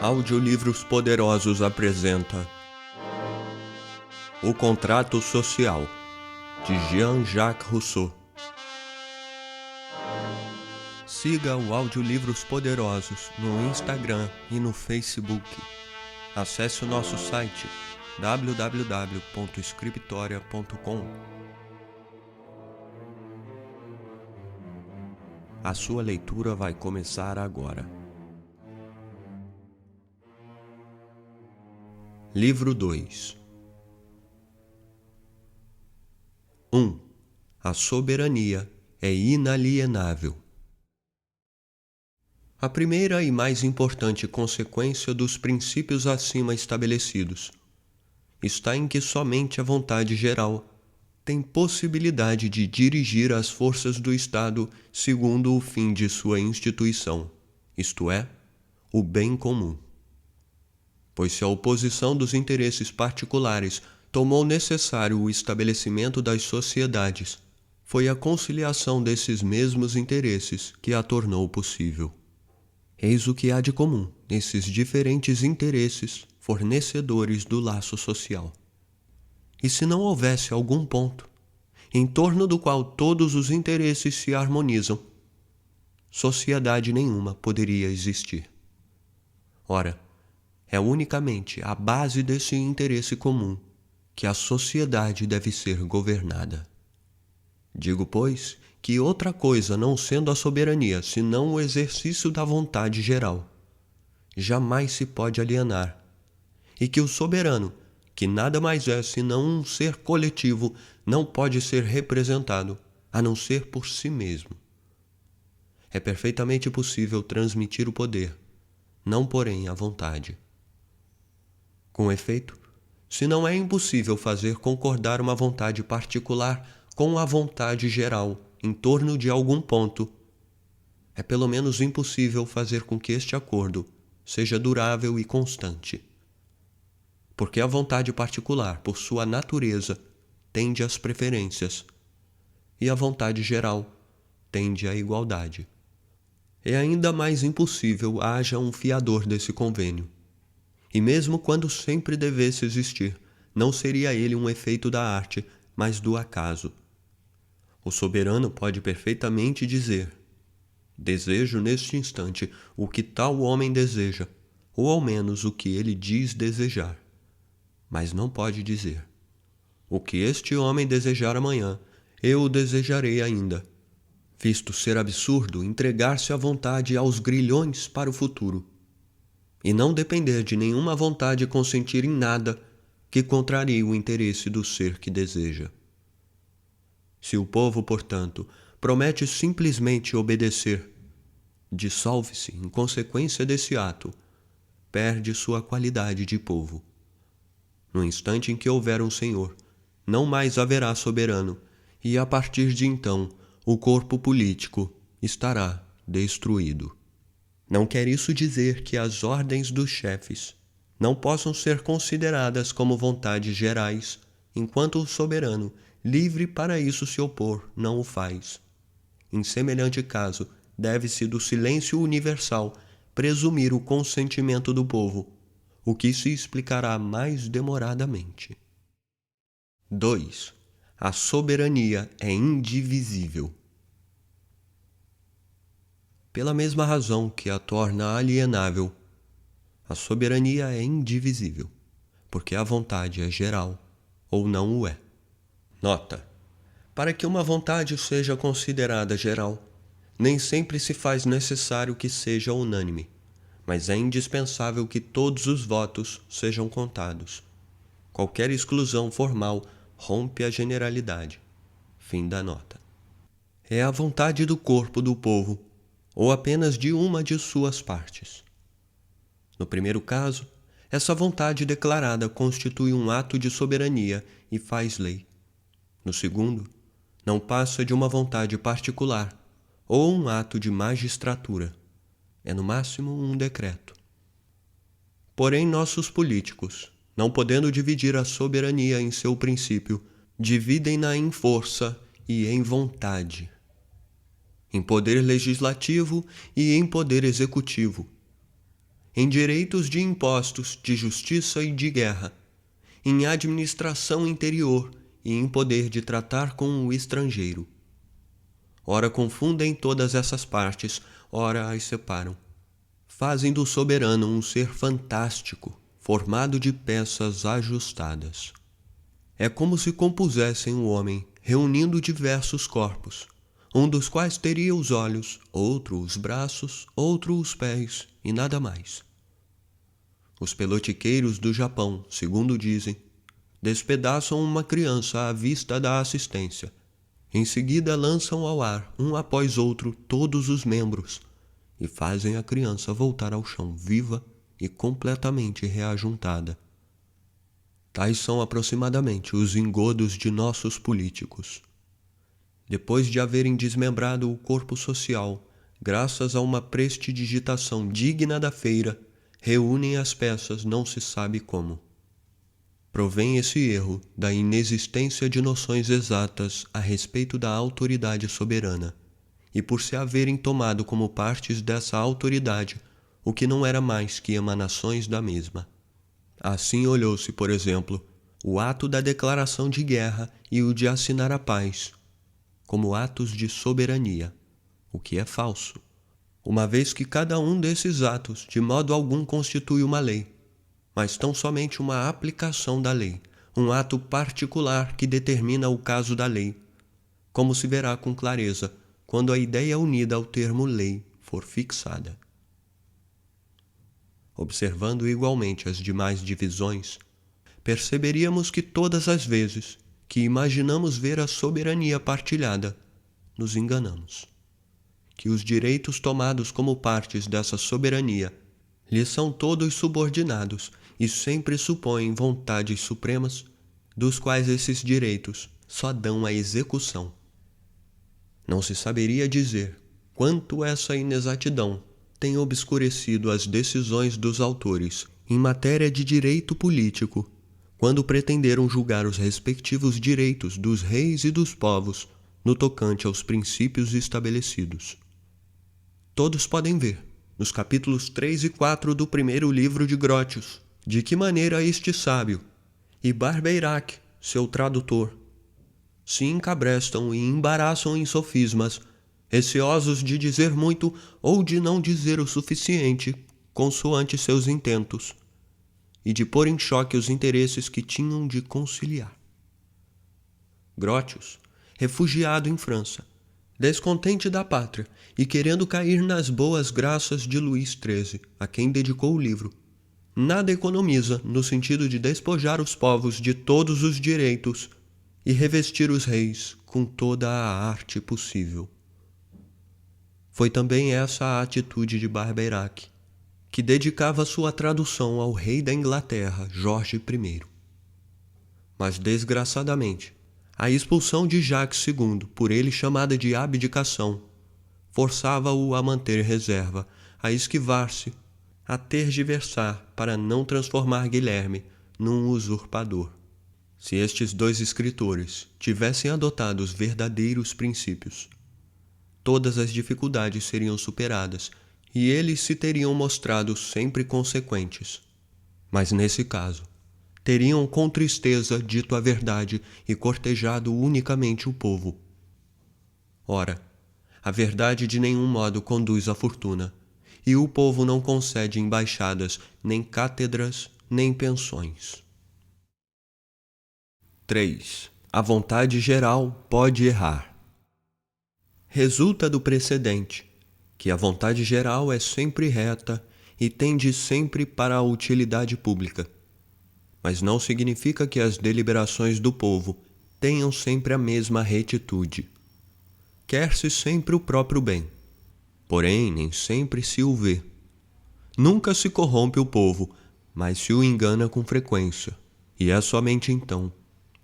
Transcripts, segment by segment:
Audiolivros Poderosos apresenta O Contrato Social, de Jean-Jacques Rousseau. Siga o Audiolivros Poderosos no Instagram e no Facebook. Acesse o nosso site www.scriptoria.com. A sua leitura vai começar agora. Livro 2. 1. A soberania é inalienável. A primeira e mais importante consequência dos princípios acima estabelecidos está em que somente a vontade geral tem possibilidade de dirigir as forças do Estado segundo o fim de sua instituição, isto é, o bem comum. Pois se a oposição dos interesses particulares tomou necessário o estabelecimento das sociedades, foi a conciliação desses mesmos interesses que a tornou possível. Eis o que há de comum nesses diferentes interesses fornecedores do laço social. E se não houvesse algum ponto em torno do qual todos os interesses se harmonizam, sociedade nenhuma poderia existir. Ora, é unicamente à base desse interesse comum que a sociedade deve ser governada. Digo, pois, que outra coisa não sendo a soberania, senão o exercício da vontade geral, jamais se pode alienar, e que o soberano, que nada mais é senão um ser coletivo, não pode ser representado, a não ser por si mesmo. É perfeitamente possível transmitir o poder, não porém a vontade. Com efeito, se não é impossível fazer concordar uma vontade particular com a vontade geral em torno de algum ponto, é pelo menos impossível fazer com que este acordo seja durável e constante. Porque a vontade particular, por sua natureza, tende às preferências, e a vontade geral tende à igualdade. É ainda mais impossível haja um fiador desse convênio. E mesmo quando sempre devesse existir, não seria ele um efeito da arte, mas do acaso. O soberano pode perfeitamente dizer: desejo neste instante o que tal homem deseja, ou ao menos o que ele diz desejar. Mas não pode dizer: o que este homem desejar amanhã, eu o desejarei ainda, visto ser absurdo entregar-se à vontade aos grilhões para o futuro, e não depender de nenhuma vontade e consentir em nada que contrarie o interesse do ser que deseja. Se o povo, portanto, promete simplesmente obedecer, dissolve-se, em consequência desse ato, perde sua qualidade de povo. No instante em que houver um senhor, não mais haverá soberano, e a partir de então o corpo político estará destruído. Não quer isso dizer que as ordens dos chefes não possam ser consideradas como vontades gerais, enquanto o soberano, livre para isso se opor, não o faz. Em semelhante caso, deve-se do silêncio universal presumir o consentimento do povo, o que se explicará mais demoradamente. 2. A soberania é indivisível. Pela mesma razão que a torna alienável, a soberania é indivisível, porque a vontade é geral, ou não o é. Nota: para que uma vontade seja considerada geral, nem sempre se faz necessário que seja unânime, mas é indispensável que todos os votos sejam contados. Qualquer exclusão formal rompe a generalidade. Fim da nota. É a vontade do corpo do povo, ou apenas de uma de suas partes. No primeiro caso, essa vontade declarada constitui um ato de soberania e faz lei. No segundo, não passa de uma vontade particular ou um ato de magistratura. É no máximo um decreto. Porém, nossos políticos, não podendo dividir a soberania em seu princípio, dividem-na em força e em vontade, em poder legislativo e em poder executivo, em direitos de impostos, de justiça e de guerra, em administração interior e em poder de tratar com o estrangeiro. Ora confundem todas essas partes, ora as separam. Fazem do soberano um ser fantástico, formado de peças ajustadas. É como se compusessem o homem, reunindo diversos corpos, um dos quais teria os olhos, outro os braços, outro os pés e nada mais. Os pelotiqueiros do Japão, segundo dizem, despedaçam uma criança à vista da assistência. Em seguida lançam ao ar, um após outro, todos os membros e fazem a criança voltar ao chão viva e completamente reajuntada. Tais são aproximadamente os engodos de nossos políticos. Depois de haverem desmembrado o corpo social, graças a uma prestidigitação digna da feira, reúnem as peças não se sabe como. Provém esse erro da inexistência de noções exatas a respeito da autoridade soberana, e por se haverem tomado como partes dessa autoridade o que não era mais que emanações da mesma. Assim olhou-se, por exemplo, o ato da declaração de guerra e o de assinar a paz, como atos de soberania, o que é falso, uma vez que cada um desses atos de modo algum constitui uma lei, mas tão somente uma aplicação da lei, um ato particular que determina o caso da lei, como se verá com clareza quando a ideia unida ao termo lei for fixada. Observando igualmente as demais divisões, perceberíamos que todas as vezes que imaginamos ver a soberania partilhada, nos enganamos. Que os direitos tomados como partes dessa soberania lhes são todos subordinados e sempre supõem vontades supremas, dos quais esses direitos só dão a execução. Não se saberia dizer quanto essa inexatidão tem obscurecido as decisões dos autores em matéria de direito político, quando pretenderam julgar os respectivos direitos dos reis e dos povos no tocante aos princípios estabelecidos. Todos podem ver, nos capítulos 3 e 4 do primeiro livro de Grotius, de que maneira este sábio e Barbeirac, seu tradutor, se encabrestam e embaraçam em sofismas, receosos de dizer muito ou de não dizer o suficiente, consoante seus intentos, e de pôr em choque os interesses que tinham de conciliar. Grotius, refugiado em França, descontente da pátria e querendo cair nas boas graças de Luís XIII, a quem dedicou o livro, nada economiza no sentido de despojar os povos de todos os direitos e revestir os reis com toda a arte possível. Foi também essa a atitude de Barbeirac, que dedicava sua tradução ao rei da Inglaterra, Jorge I. Mas, desgraçadamente, a expulsão de Jacques II, por ele chamada de abdicação, forçava-o a manter reserva, a esquivar-se, a tergiversar para não transformar Guilherme num usurpador. Se estes dois escritores tivessem adotado os verdadeiros princípios, todas as dificuldades seriam superadas e eles se teriam mostrado sempre consequentes. Mas nesse caso, teriam com tristeza dito a verdade e cortejado unicamente o povo. Ora, a verdade de nenhum modo conduz à fortuna, e o povo não concede embaixadas, nem cátedras, nem pensões. 3. A vontade geral pode errar. Resulta do precedente que a vontade geral é sempre reta e tende sempre para a utilidade pública, mas não significa que as deliberações do povo tenham sempre a mesma retitude. Quer-se sempre o próprio bem, porém nem sempre se o vê. Nunca se corrompe o povo, mas se o engana com frequência, e é somente então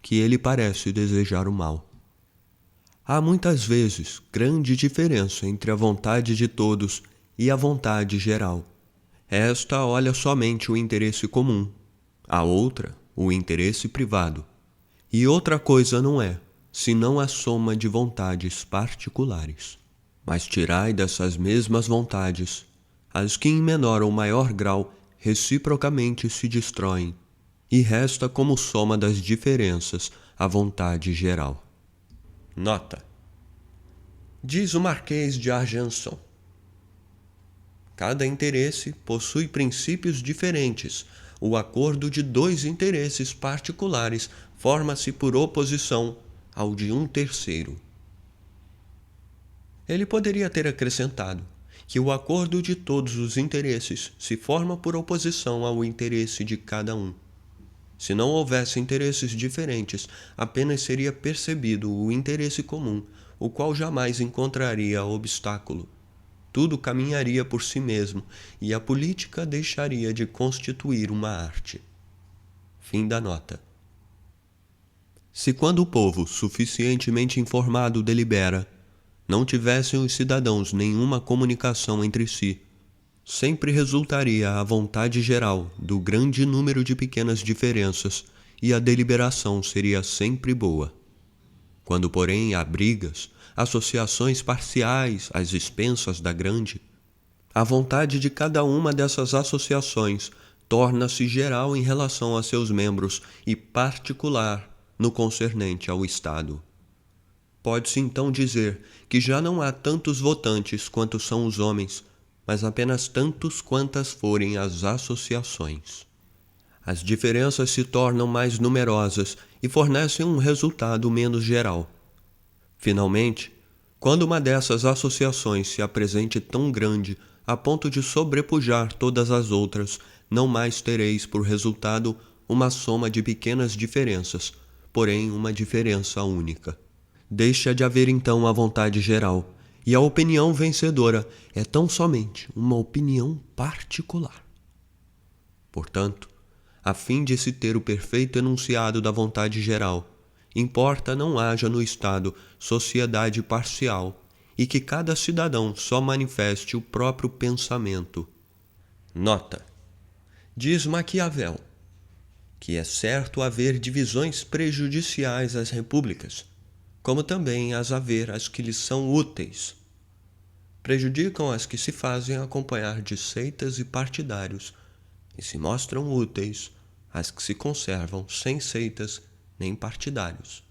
que ele parece desejar o mal. Há muitas vezes grande diferença entre a vontade de todos e a vontade geral. Esta olha somente o interesse comum, a outra o interesse privado. E outra coisa não é, senão a soma de vontades particulares. Mas tirai dessas mesmas vontades as que em menor ou maior grau reciprocamente se destroem, e resta como soma das diferenças a vontade geral. Nota: diz o Marquês de Argenson: cada interesse possui princípios diferentes. O acordo de dois interesses particulares forma-se por oposição ao de um terceiro. Ele poderia ter acrescentado que o acordo de todos os interesses se forma por oposição ao interesse de cada um. Se não houvesse interesses diferentes, apenas seria percebido o interesse comum, o qual jamais encontraria obstáculo. Tudo caminharia por si mesmo e a política deixaria de constituir uma arte. Fim da nota. Se quando o povo, suficientemente informado, delibera, não tivessem os cidadãos nenhuma comunicação entre si, sempre resultaria a vontade geral do grande número de pequenas diferenças e a deliberação seria sempre boa. Quando, porém, há brigas, associações parciais às expensas da grande, a vontade de cada uma dessas associações torna-se geral em relação a seus membros e particular no concernente ao Estado. Pode-se então dizer que já não há tantos votantes quanto são os homens, mas apenas tantos quantas forem as associações. As diferenças se tornam mais numerosas e fornecem um resultado menos geral. Finalmente, quando uma dessas associações se apresente tão grande a ponto de sobrepujar todas as outras, não mais tereis por resultado uma soma de pequenas diferenças, porém uma diferença única. Deixa de haver então a vontade geral, e a opinião vencedora é tão somente uma opinião particular. Portanto, a fim de se ter o perfeito enunciado da vontade geral, importa não haja no Estado sociedade parcial e que cada cidadão só manifeste o próprio pensamento. Nota: diz Maquiavel que é certo haver divisões prejudiciais às repúblicas, como também haver as que lhes são úteis. Prejudicam as que se fazem acompanhar de seitas e partidários, e se mostram úteis as que se conservam sem seitas nem partidários.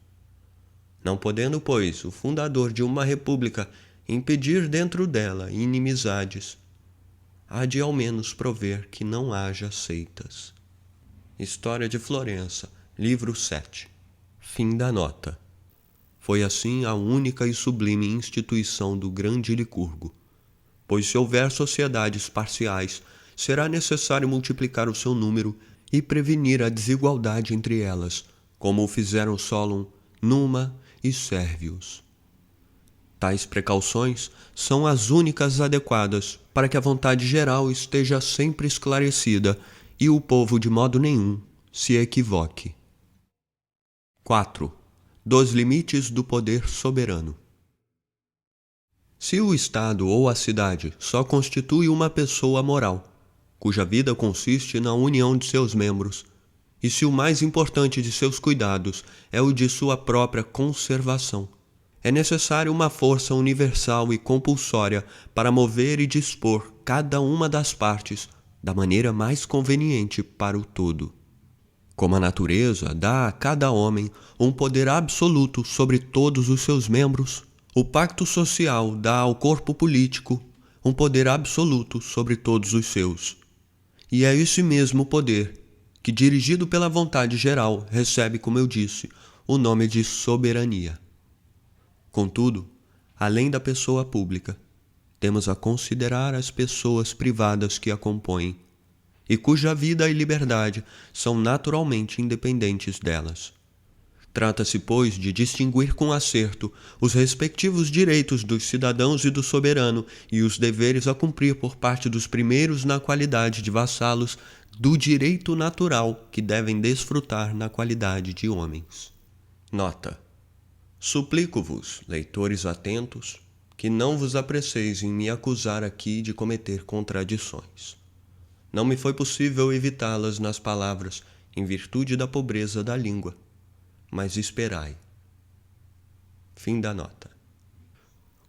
Não podendo, pois, o fundador de uma república impedir dentro dela inimizades, há de ao menos prover que não haja seitas. História de Florença, livro 7. Fim da nota. Foi assim a única e sublime instituição do grande Licurgo, pois se houver sociedades parciais, será necessário multiplicar o seu número e prevenir a desigualdade entre elas, como o fizeram Solon, Numa e Servius. Tais precauções são as únicas adequadas para que a vontade geral esteja sempre esclarecida e o povo de modo nenhum se equivoque. 4. Dos limites do poder soberano. Se o Estado ou a cidade só constitui uma pessoa moral, cuja vida consiste na união de seus membros, e se o mais importante de seus cuidados é o de sua própria conservação, é necessário uma força universal e compulsória para mover e dispor cada uma das partes da maneira mais conveniente para o todo. Como a natureza dá a cada homem um poder absoluto sobre todos os seus membros, o pacto social dá ao corpo político um poder absoluto sobre todos os seus. E é esse mesmo poder que, dirigido pela vontade geral, recebe, como eu disse, o nome de soberania. Contudo, além da pessoa pública, temos a considerar as pessoas privadas que a compõem, e cuja vida e liberdade são naturalmente independentes delas. Trata-se, pois, de distinguir com acerto os respectivos direitos dos cidadãos e do soberano e os deveres a cumprir por parte dos primeiros na qualidade de vassalos do direito natural que devem desfrutar na qualidade de homens. Nota: suplico-vos, leitores atentos, que não vos apresseis em me acusar aqui de cometer contradições. Não me foi possível evitá-las nas palavras, em virtude da pobreza da língua. Mas esperai. Fim da nota.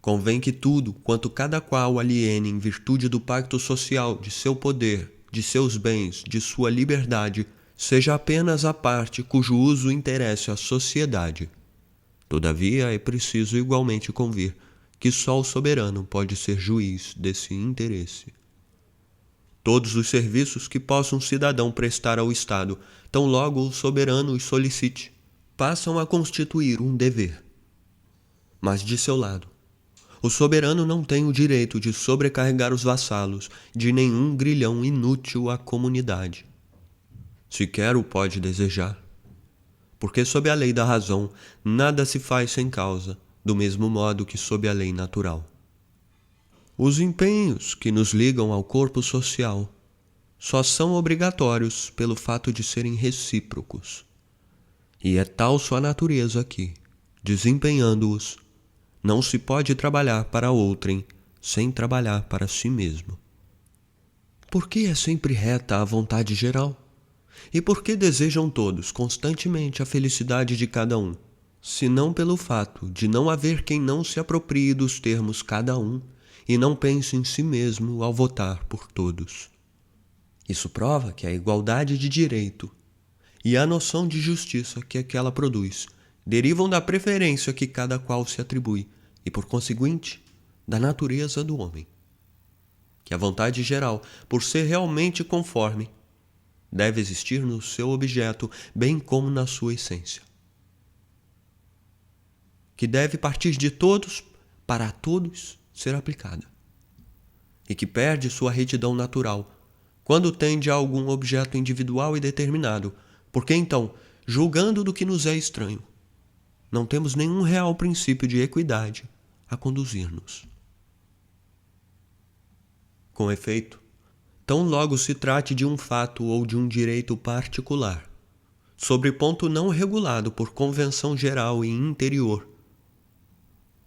Convém que tudo quanto cada qual aliene em virtude do pacto social, de seu poder, de seus bens, de sua liberdade, seja apenas a parte cujo uso interesse à sociedade. Todavia, é preciso igualmente convir que só o soberano pode ser juiz desse interesse. Todos os serviços que possa um cidadão prestar ao Estado, tão logo o soberano os solicite, passam a constituir um dever. Mas, de seu lado, o soberano não tem o direito de sobrecarregar os vassalos de nenhum grilhão inútil à comunidade. Sequer o pode desejar, porque sob a lei da razão nada se faz sem causa, do mesmo modo que sob a lei natural. Os empenhos que nos ligam ao corpo social só são obrigatórios pelo fato de serem recíprocos. E é tal sua natureza que, desempenhando-os, não se pode trabalhar para outrem sem trabalhar para si mesmo. Por que é sempre reta a vontade geral? E por que desejam todos constantemente a felicidade de cada um, senão pelo fato de não haver quem não se aproprie dos termos cada um e não pense em si mesmo ao votar por todos? Isso prova que a igualdade de direito e a noção de justiça que aquela produz derivam da preferência que cada qual se atribui e, por conseguinte, da natureza do homem. Que a vontade geral, por ser realmente conforme, deve existir no seu objeto bem como na sua essência. Que deve partir de todos para a todos ser aplicada. E que perde sua retidão natural quando tende a algum objeto individual e determinado, porque então, julgando do que nos é estranho, não temos nenhum real princípio de equidade a conduzir-nos. Com efeito, tão logo se trate de um fato ou de um direito particular, sobre ponto não regulado por convenção geral e interior,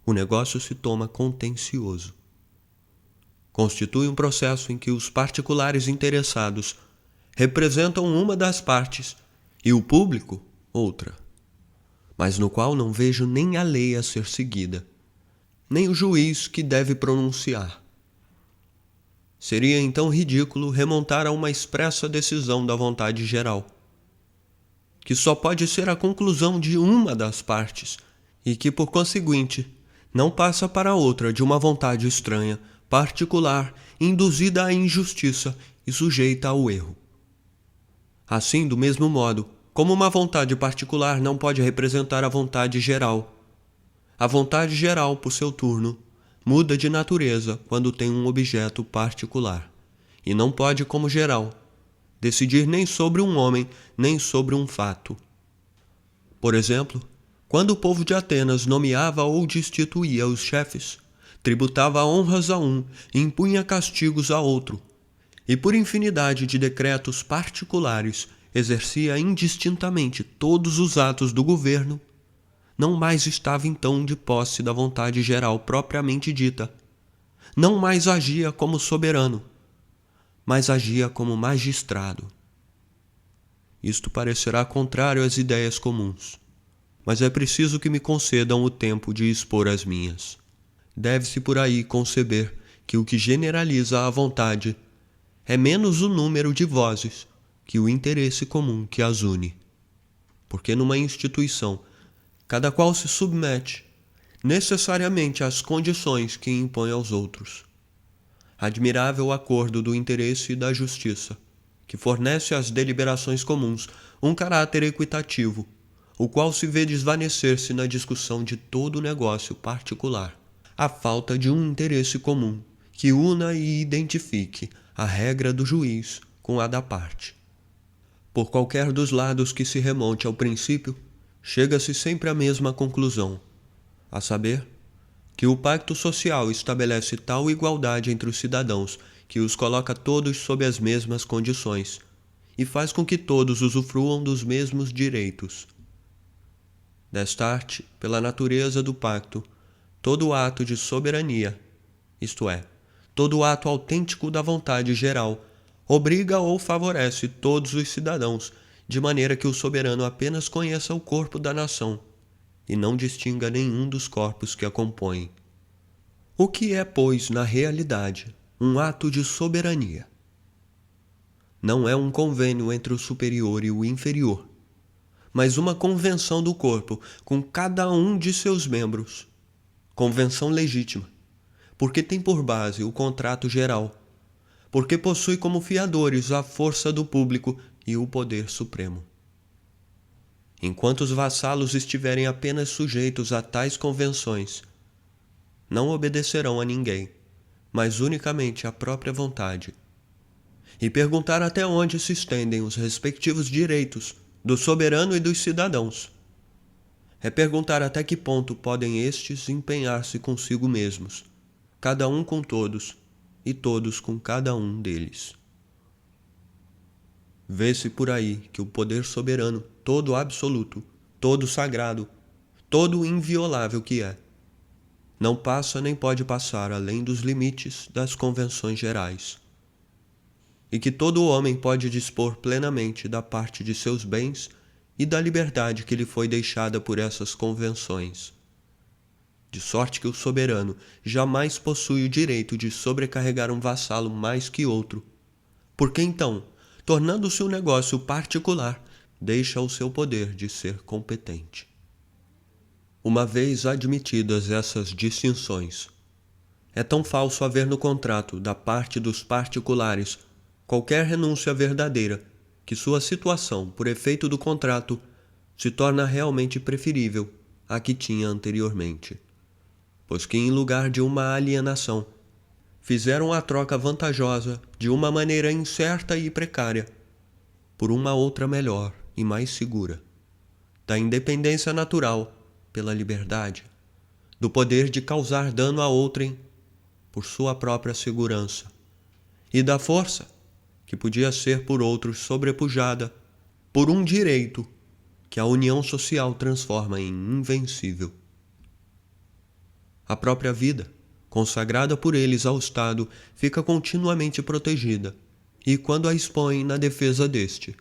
o negócio se toma contencioso. Constitui um processo em que os particulares interessados representam uma das partes e o público outra, mas no qual não vejo nem a lei a ser seguida, nem o juiz que deve pronunciar. Seria então ridículo remontar a uma expressa decisão da vontade geral, que só pode ser a conclusão de uma das partes e que, por conseguinte, não passa para outra de uma vontade estranha, particular, induzida à injustiça e sujeita ao erro. Assim, do mesmo modo, como uma vontade particular não pode representar a vontade geral, a vontade geral, por seu turno, muda de natureza quando tem um objeto particular, e não pode, como geral, decidir nem sobre um homem, nem sobre um fato. Por exemplo, quando o povo de Atenas nomeava ou destituía os chefes, tributava honras a um e impunha castigos a outro, e por infinidade de decretos particulares exercia indistintamente todos os atos do governo, não mais estava então de posse da vontade geral propriamente dita, não mais agia como soberano, mas agia como magistrado. Isto parecerá contrário às ideias comuns, mas é preciso que me concedam o tempo de expor as minhas. Deve-se por aí conceber que o que generaliza a vontade é menos o número de vozes que o interesse comum que as une. Porque numa instituição, cada qual se submete necessariamente às condições que impõe aos outros. Admirável acordo do interesse e da justiça, que fornece às deliberações comuns um caráter equitativo, o qual se vê desvanecer-se na discussão de todo o negócio particular, a falta de um interesse comum que una e identifique a regra do juiz com a da parte. Por qualquer dos lados que se remonte ao princípio, chega-se sempre à mesma conclusão, a saber, que o pacto social estabelece tal igualdade entre os cidadãos que os coloca todos sob as mesmas condições e faz com que todos usufruam dos mesmos direitos. Desta arte, pela natureza do pacto, todo ato de soberania, isto é, todo ato autêntico da vontade geral, obriga ou favorece todos os cidadãos, de maneira que o soberano apenas conheça o corpo da nação e não distinga nenhum dos corpos que a compõem. O que é, pois, na realidade, um ato de soberania? Não é um convênio entre o superior e o inferior, mas uma convenção do corpo com cada um de seus membros. Convenção legítima, porque tem por base o contrato geral, porque possui como fiadores a força do público e o poder supremo. Enquanto os vassalos estiverem apenas sujeitos a tais convenções, não obedecerão a ninguém, mas unicamente à própria vontade. E perguntar até onde se estendem os respectivos direitos do soberano e dos cidadãos. É perguntar até que ponto podem estes empenhar-se consigo mesmos, cada um com todos, e todos com cada um deles. Vê-se por aí que o poder soberano, todo absoluto, todo sagrado, todo inviolável que é, não passa nem pode passar além dos limites das convenções gerais, e que todo homem pode dispor plenamente da parte de seus bens e da liberdade que lhe foi deixada por essas convenções, de sorte que o soberano jamais possui o direito de sobrecarregar um vassalo mais que outro, porque então, tornando-se um negócio particular, deixa o seu poder de ser competente. Uma vez admitidas essas distinções, é tão falso haver no contrato, da parte dos particulares, qualquer renúncia verdadeira, que sua situação, por efeito do contrato, se torna realmente preferível à que tinha anteriormente, pois que em lugar de uma alienação, fizeram a troca vantajosa de uma maneira incerta e precária, por uma outra melhor e mais segura, da independência natural pela liberdade, do poder de causar dano a outrem por sua própria segurança, e da força que podia ser por outros sobrepujada por um direito que a união social transforma em invencível. A própria vida, consagrada por eles ao Estado, fica continuamente protegida, e quando a expõem na defesa deste,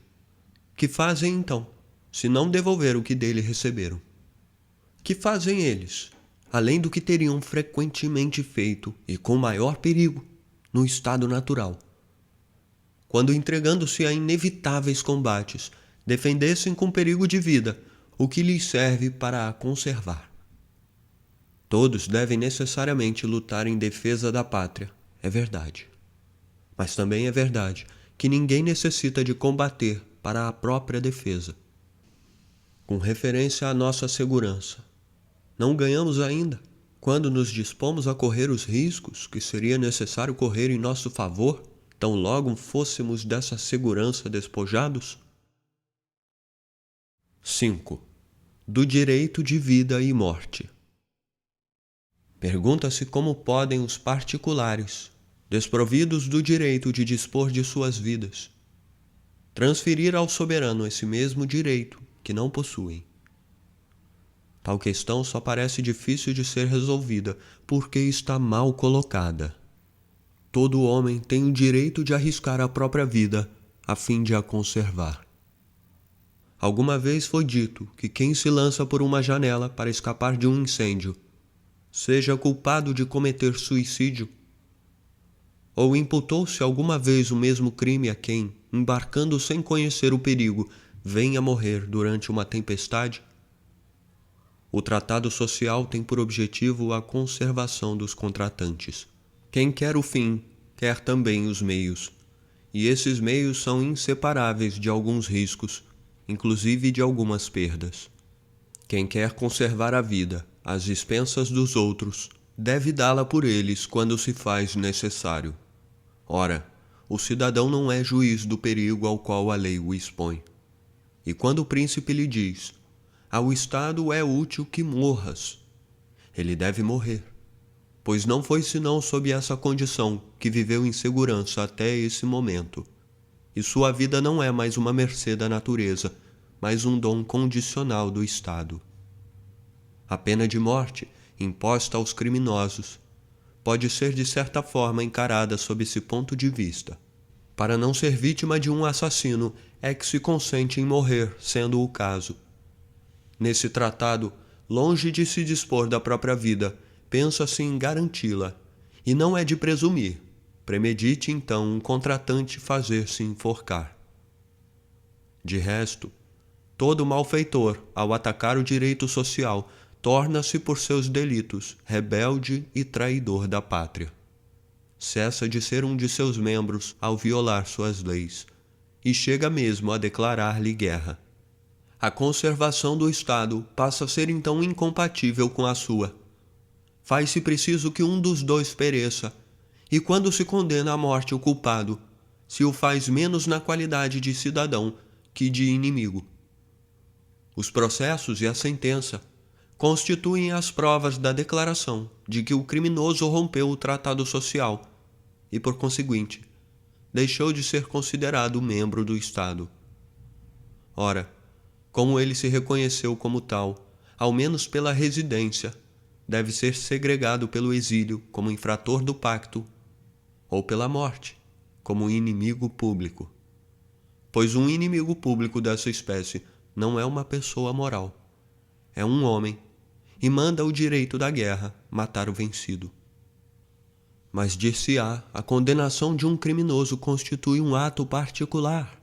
que fazem então, se não devolver o que dele receberam? Que fazem eles, além do que teriam frequentemente feito, e com maior perigo, no estado natural? Quando, entregando-se a inevitáveis combates, defendessem com perigo de vida o que lhes serve para a conservar. Todos devem necessariamente lutar em defesa da pátria, é verdade. Mas também é verdade que ninguém necessita de combater para a própria defesa. Com referência à nossa segurança, não ganhamos ainda quando nos dispomos a correr os riscos que seria necessário correr em nosso favor, tão logo fôssemos dessa segurança despojados? 5. Do direito de vida e morte. Pergunta-se como podem os particulares, desprovidos do direito de dispor de suas vidas, transferir ao soberano esse mesmo direito que não possuem. Tal questão só parece difícil de ser resolvida porque está mal colocada. Todo homem tem o direito de arriscar a própria vida a fim de a conservar. Alguma vez foi dito que quem se lança por uma janela para escapar de um incêndio seja culpado de cometer suicídio? Ou imputou-se alguma vez o mesmo crime a quem, embarcando sem conhecer o perigo, venha morrer durante uma tempestade? O tratado social tem por objetivo a conservação dos contratantes. Quem quer o fim, quer também os meios, e esses meios são inseparáveis de alguns riscos, inclusive de algumas perdas. Quem quer conservar a vida às expensas dos outros, deve dá-la por eles quando se faz necessário. Ora, o cidadão não é juiz do perigo ao qual a lei o expõe. E quando o príncipe lhe diz: ao Estado é útil que morras, ele deve morrer, pois não foi senão sob essa condição que viveu em segurança até esse momento, e sua vida não é mais uma mercê da natureza, mas um dom condicional do Estado. A pena de morte, imposta aos criminosos, pode ser de certa forma encarada sob esse ponto de vista. Para não ser vítima de um assassino é que se consente em morrer, sendo o caso. Nesse tratado, longe de se dispor da própria vida, pensa-se em garanti-la, e não é de presumir. Premedite então um contratante fazer-se enforcar. De resto, todo malfeitor, ao atacar o direito social, torna-se por seus delitos rebelde e traidor da pátria. Cessa de ser um de seus membros ao violar suas leis, e chega mesmo a declarar-lhe guerra. A conservação do Estado passa a ser então incompatível com a sua. Faz-se preciso que um dos dois pereça, e quando se condena à morte o culpado, se o faz menos na qualidade de cidadão que de inimigo. Os processos e a sentença constituem as provas da declaração de que o criminoso rompeu o tratado social e, por conseguinte, deixou de ser considerado membro do Estado. Ora, como ele se reconheceu como tal, ao menos pela residência, deve ser segregado pelo exílio como infrator do pacto ou pela morte como inimigo público. Pois um inimigo público dessa espécie não é uma pessoa moral, é um homem, e manda o direito da guerra matar o vencido. Mas dir-se-á, a condenação de um criminoso constitui um ato particular.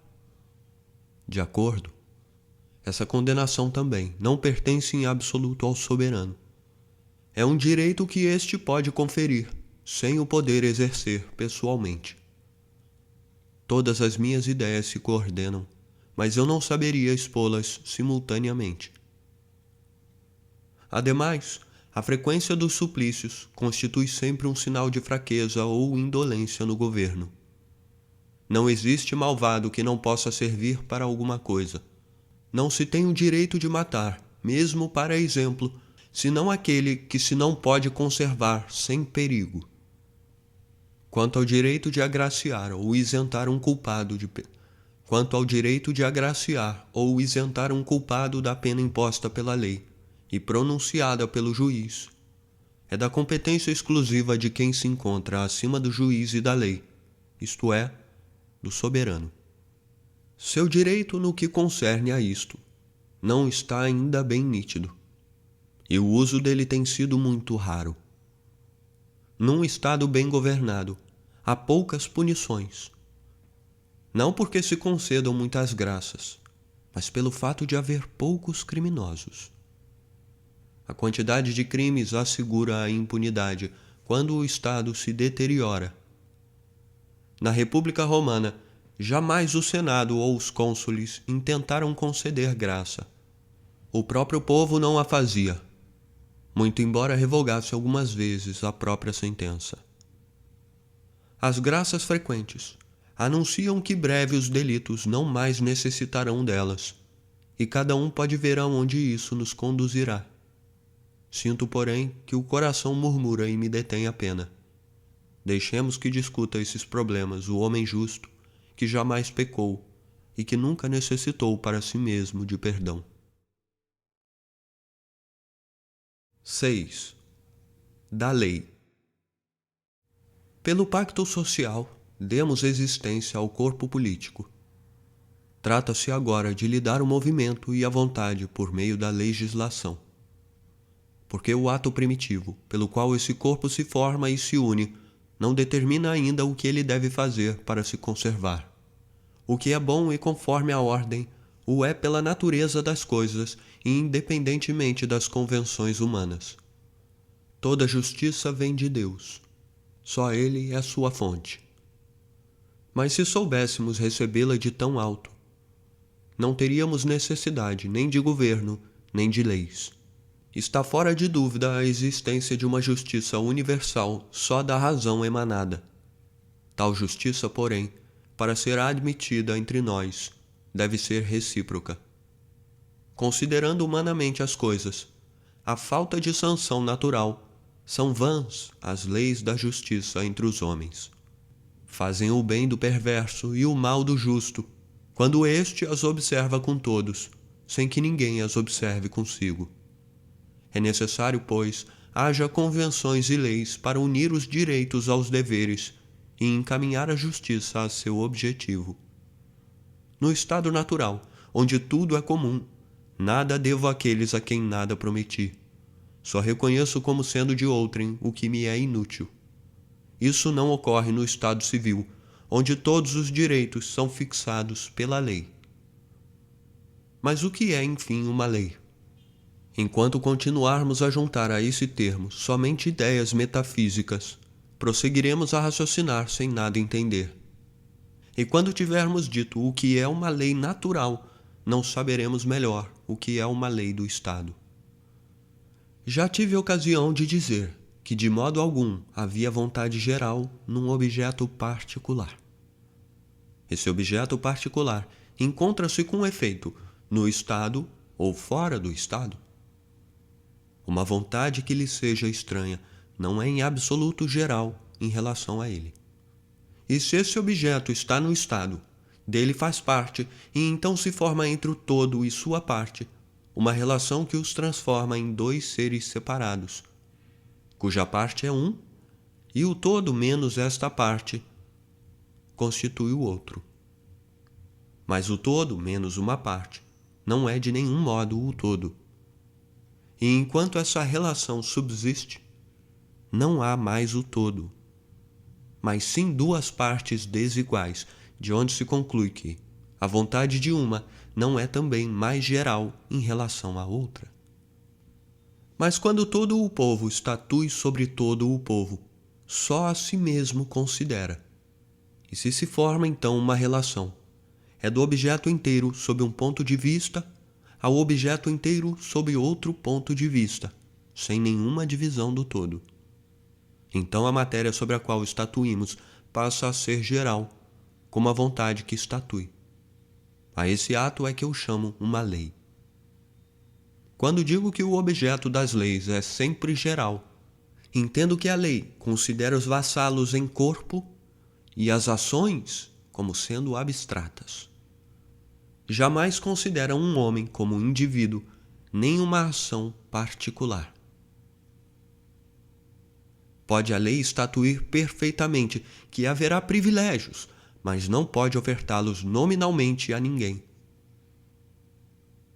De acordo, essa condenação também não pertence em absoluto ao soberano. É um direito que este pode conferir, sem o poder exercer pessoalmente. Todas as minhas ideias se coordenam, mas eu não saberia expô-las simultaneamente. Ademais, a frequência dos suplícios constitui sempre um sinal de fraqueza ou indolência no governo. Não existe malvado que não possa servir para alguma coisa. Não se tem o direito de matar, mesmo para exemplo, senão aquele que se não pode conservar sem perigo. Quanto ao direito de agraciar ou isentar um culpado da pena imposta pela lei e pronunciada pelo juiz, é da competência exclusiva de quem se encontra acima do juiz e da lei, isto é, do soberano. Seu direito no que concerne a isto não está ainda bem nítido, e o uso dele tem sido muito raro. Num Estado bem governado, há poucas punições. Não porque se concedam muitas graças, mas pelo fato de haver poucos criminosos. A quantidade de crimes assegura a impunidade quando o Estado se deteriora. Na República Romana, jamais o Senado ou os cônsules intentaram conceder graça. O próprio povo não a fazia, muito embora revogasse algumas vezes a própria sentença. As graças frequentes anunciam que breve os delitos não mais necessitarão delas, e cada um pode ver aonde isso nos conduzirá. Sinto, porém, que o coração murmura e me detém a pena. Deixemos que discuta esses problemas o homem justo, que jamais pecou e que nunca necessitou para si mesmo de perdão. 6. Da lei. Pelo pacto social, demos existência ao corpo político. Trata-se agora de lhe dar o movimento e a vontade por meio da legislação. Porque o ato primitivo, pelo qual esse corpo se forma e se une, não determina ainda o que ele deve fazer para se conservar. O que é bom e conforme a ordem, o é pela natureza das coisas e independentemente das convenções humanas. Toda justiça vem de Deus. Só Ele é sua fonte. Mas se soubéssemos recebê-la de tão alto, não teríamos necessidade nem de governo, nem de leis. Está fora de dúvida a existência de uma justiça universal só da razão emanada. Tal justiça, porém, para ser admitida entre nós, deve ser recíproca. Considerando humanamente as coisas, a falta de sanção natural, são vãs as leis da justiça entre os homens. Fazem o bem do perverso e o mal do justo, quando este as observa com todos, sem que ninguém as observe consigo. É necessário, pois, haja convenções e leis para unir os direitos aos deveres e encaminhar a justiça a seu objetivo. No estado natural, onde tudo é comum, nada devo àqueles a quem nada prometi. Só reconheço como sendo de outrem o que me é inútil. Isso não ocorre no Estado civil, onde todos os direitos são fixados pela lei. Mas o que é, enfim, uma lei? Enquanto continuarmos a juntar a esse termo somente ideias metafísicas, prosseguiremos a raciocinar sem nada entender. E quando tivermos dito o que é uma lei natural, não saberemos melhor o que é uma lei do Estado. Já tive ocasião de dizer que de modo algum havia vontade geral num objeto particular. Esse objeto particular encontra-se com efeito no Estado ou fora do Estado. Uma vontade que lhe seja estranha não é em absoluto geral em relação a ele. E se esse objeto está no Estado, dele faz parte e então se forma entre o todo e sua parte uma relação que os transforma em dois seres separados, cuja parte é um e o todo menos esta parte constitui o outro. Mas o todo menos uma parte não é de nenhum modo o todo. E enquanto essa relação subsiste, não há mais o todo, mas sim duas partes desiguais, de onde se conclui que a vontade de uma não é também mais geral em relação à outra. Mas quando todo o povo estatui sobre todo o povo, só a si mesmo considera. E se forma então uma relação, é do objeto inteiro sob um ponto de vista ao objeto inteiro sob outro ponto de vista, sem nenhuma divisão do todo. Então a matéria sobre a qual estatuímos passa a ser geral, como a vontade que estatui. A esse ato é que eu chamo uma lei. Quando digo que o objeto das leis é sempre geral, entendo que a lei considera os vassalos em corpo e as ações como sendo abstratas. Jamais considera um homem como um indivíduo, nem uma ação particular. Pode a lei estatuir perfeitamente que haverá privilégios, mas não pode ofertá-los nominalmente a ninguém.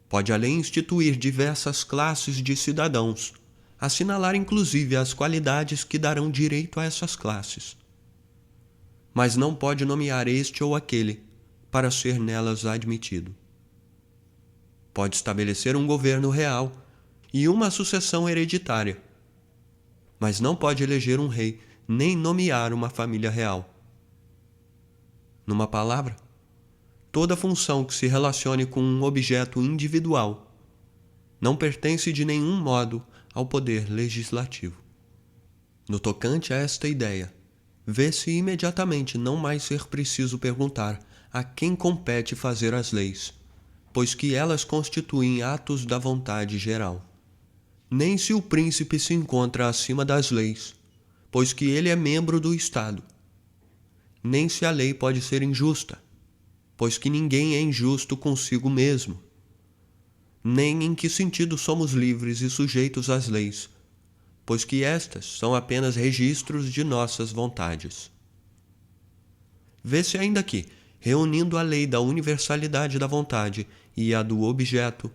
Pode a lei instituir diversas classes de cidadãos, assinalar inclusive as qualidades que darão direito a essas classes. Mas não pode nomear este ou aquele para ser nelas admitido. Pode estabelecer um governo real e uma sucessão hereditária, mas não pode eleger um rei nem nomear uma família real. Numa palavra, toda função que se relacione com um objeto individual não pertence de nenhum modo ao poder legislativo. No tocante a esta ideia, vê-se imediatamente não mais ser preciso perguntar a quem compete fazer as leis, pois que elas constituem atos da vontade geral. Nem se o príncipe se encontra acima das leis, pois que ele é membro do Estado. Nem se a lei pode ser injusta, pois que ninguém é injusto consigo mesmo. Nem em que sentido somos livres e sujeitos às leis, pois que estas são apenas registros de nossas vontades. Vê-se ainda que, reunindo a lei da universalidade da vontade e a do objeto,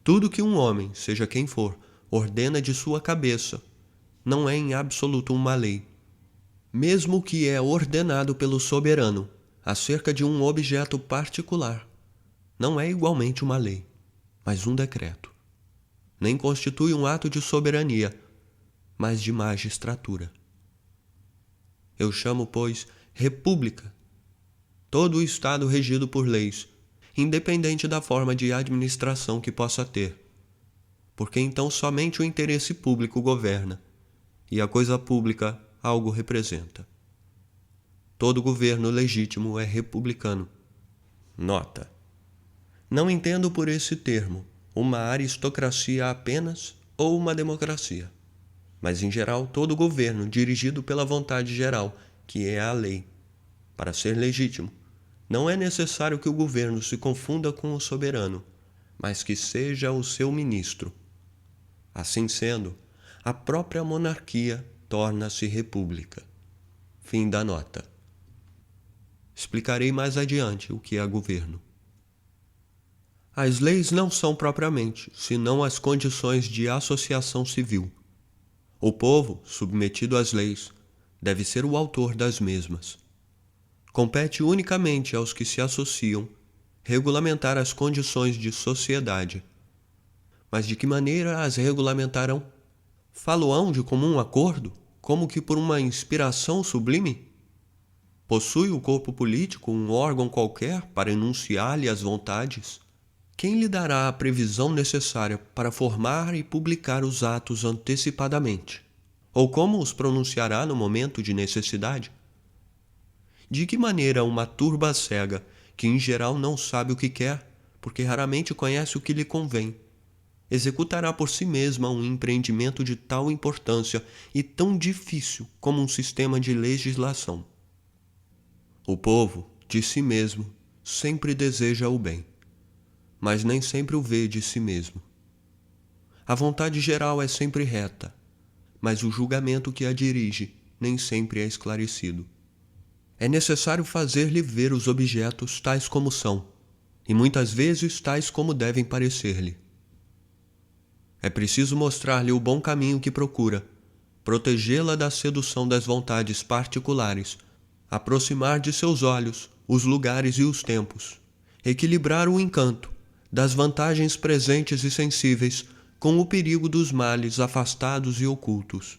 tudo que um homem, seja quem for, ordena de sua cabeça, não é em absoluto uma lei. Mesmo que é ordenado pelo soberano acerca de um objeto particular, não é igualmente uma lei, mas um decreto. Nem constitui um ato de soberania, mas de magistratura. Eu chamo, pois, república todo o Estado regido por leis, independente da forma de administração que possa ter, porque então somente o interesse público governa, e a coisa pública algo representa. Todo governo legítimo é republicano. Nota: não entendo por esse termo uma aristocracia apenas ou uma democracia, mas em geral todo governo dirigido pela vontade geral, que é a lei. Para ser legítimo, não é necessário que o governo se confunda com o soberano, mas que seja o seu ministro. Assim sendo, a própria monarquia torna-se república. Fim da nota. Explicarei mais adiante o que é governo. As leis não são propriamente, senão as condições de associação civil. O povo, submetido às leis, deve ser o autor das mesmas. Compete unicamente aos que se associam regulamentar as condições de sociedade. Mas de que maneira as regulamentarão? Falo-ão de comum acordo, como que por uma inspiração sublime? Possui o corpo político um órgão qualquer para enunciar-lhe as vontades? Quem lhe dará a previsão necessária para formar e publicar os atos antecipadamente? Ou como os pronunciará no momento de necessidade? De que maneira uma turba cega, que em geral não sabe o que quer, porque raramente conhece o que lhe convém, executará por si mesma um empreendimento de tal importância e tão difícil como um sistema de legislação? O povo, de si mesmo, sempre deseja o bem, mas nem sempre o vê de si mesmo. A vontade geral é sempre reta, mas o julgamento que a dirige nem sempre é esclarecido. É necessário fazer-lhe ver os objetos tais como são, e muitas vezes tais como devem parecer-lhe. É preciso mostrar-lhe o bom caminho que procura, protegê-la da sedução das vontades particulares, aproximar de seus olhos os lugares e os tempos, equilibrar o encanto das vantagens presentes e sensíveis com o perigo dos males afastados e ocultos.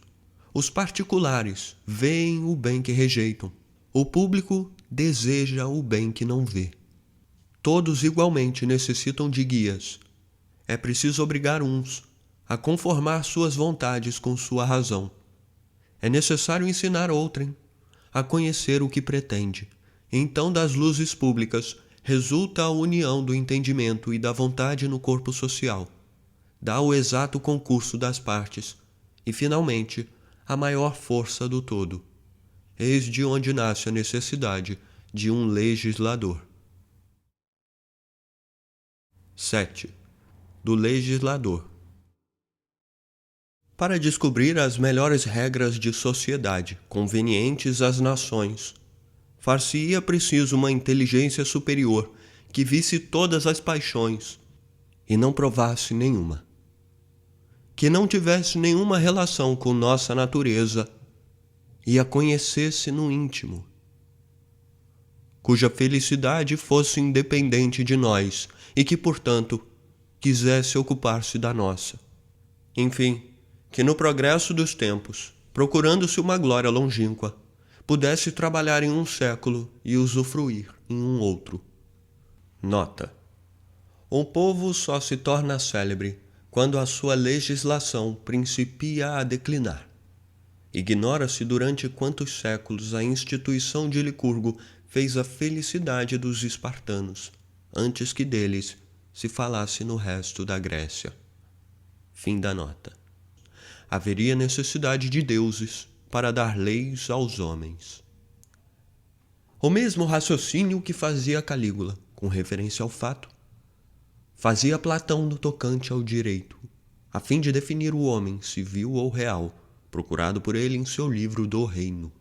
Os particulares veem o bem que rejeitam. O público deseja o bem que não vê. Todos igualmente necessitam de guias. É preciso obrigar uns a conformar suas vontades com sua razão. É necessário ensinar outrem a conhecer o que pretende. Então, das luzes públicas resulta a união do entendimento e da vontade no corpo social. Dá o exato concurso das partes e, finalmente, a maior força do todo. Eis de onde nasce a necessidade de um legislador. 7. Do legislador. Para descobrir as melhores regras de sociedade convenientes às nações, far-se-ia preciso uma inteligência superior que visse todas as paixões e não provasse nenhuma, que não tivesse nenhuma relação com nossa natureza e a conhecesse no íntimo, cuja felicidade fosse independente de nós e que, portanto, quisesse ocupar-se da nossa. Enfim, que no progresso dos tempos, procurando-se uma glória longínqua, pudesse trabalhar em um século e usufruir em um outro. Nota: um povo só se torna célebre quando a sua legislação principia a declinar. Ignora-se durante quantos séculos a instituição de Licurgo fez a felicidade dos espartanos, antes que deles se falasse no resto da Grécia. Fim da nota. Haveria necessidade de deuses para dar leis aos homens. O mesmo raciocínio que fazia Calígula, com referência ao fato, fazia Platão no tocante ao direito, a fim de definir o homem civil ou real, procurado por ele em seu livro do Reino.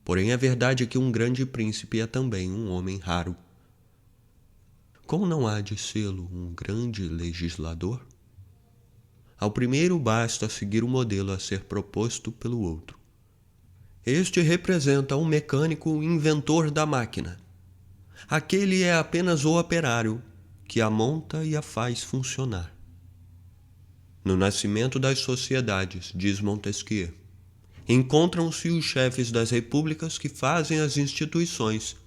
Porém, é verdade que um grande príncipe é também um homem raro. Como não há de sê-lo um grande legislador? Ao primeiro basta seguir o modelo a ser proposto pelo outro. Este representa um mecânico inventor da máquina. Aquele é apenas o operário que a monta e a faz funcionar. No nascimento das sociedades, diz Montesquieu, encontram-se os chefes das repúblicas que fazem as instituições,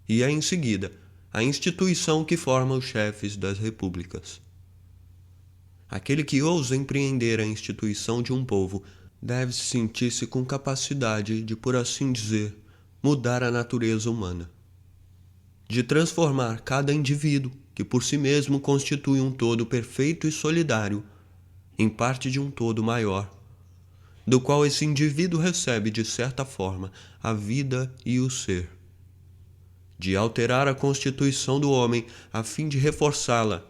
e é em seguida a instituição que forma os chefes das repúblicas. Aquele que ousa empreender a instituição de um povo deve sentir-se com capacidade de, por assim dizer, mudar a natureza humana, de transformar cada indivíduo, que por si mesmo constitui um todo perfeito e solidário, em parte de um todo maior, do qual esse indivíduo recebe, de certa forma, a vida e o ser, de alterar a constituição do homem a fim de reforçá-la,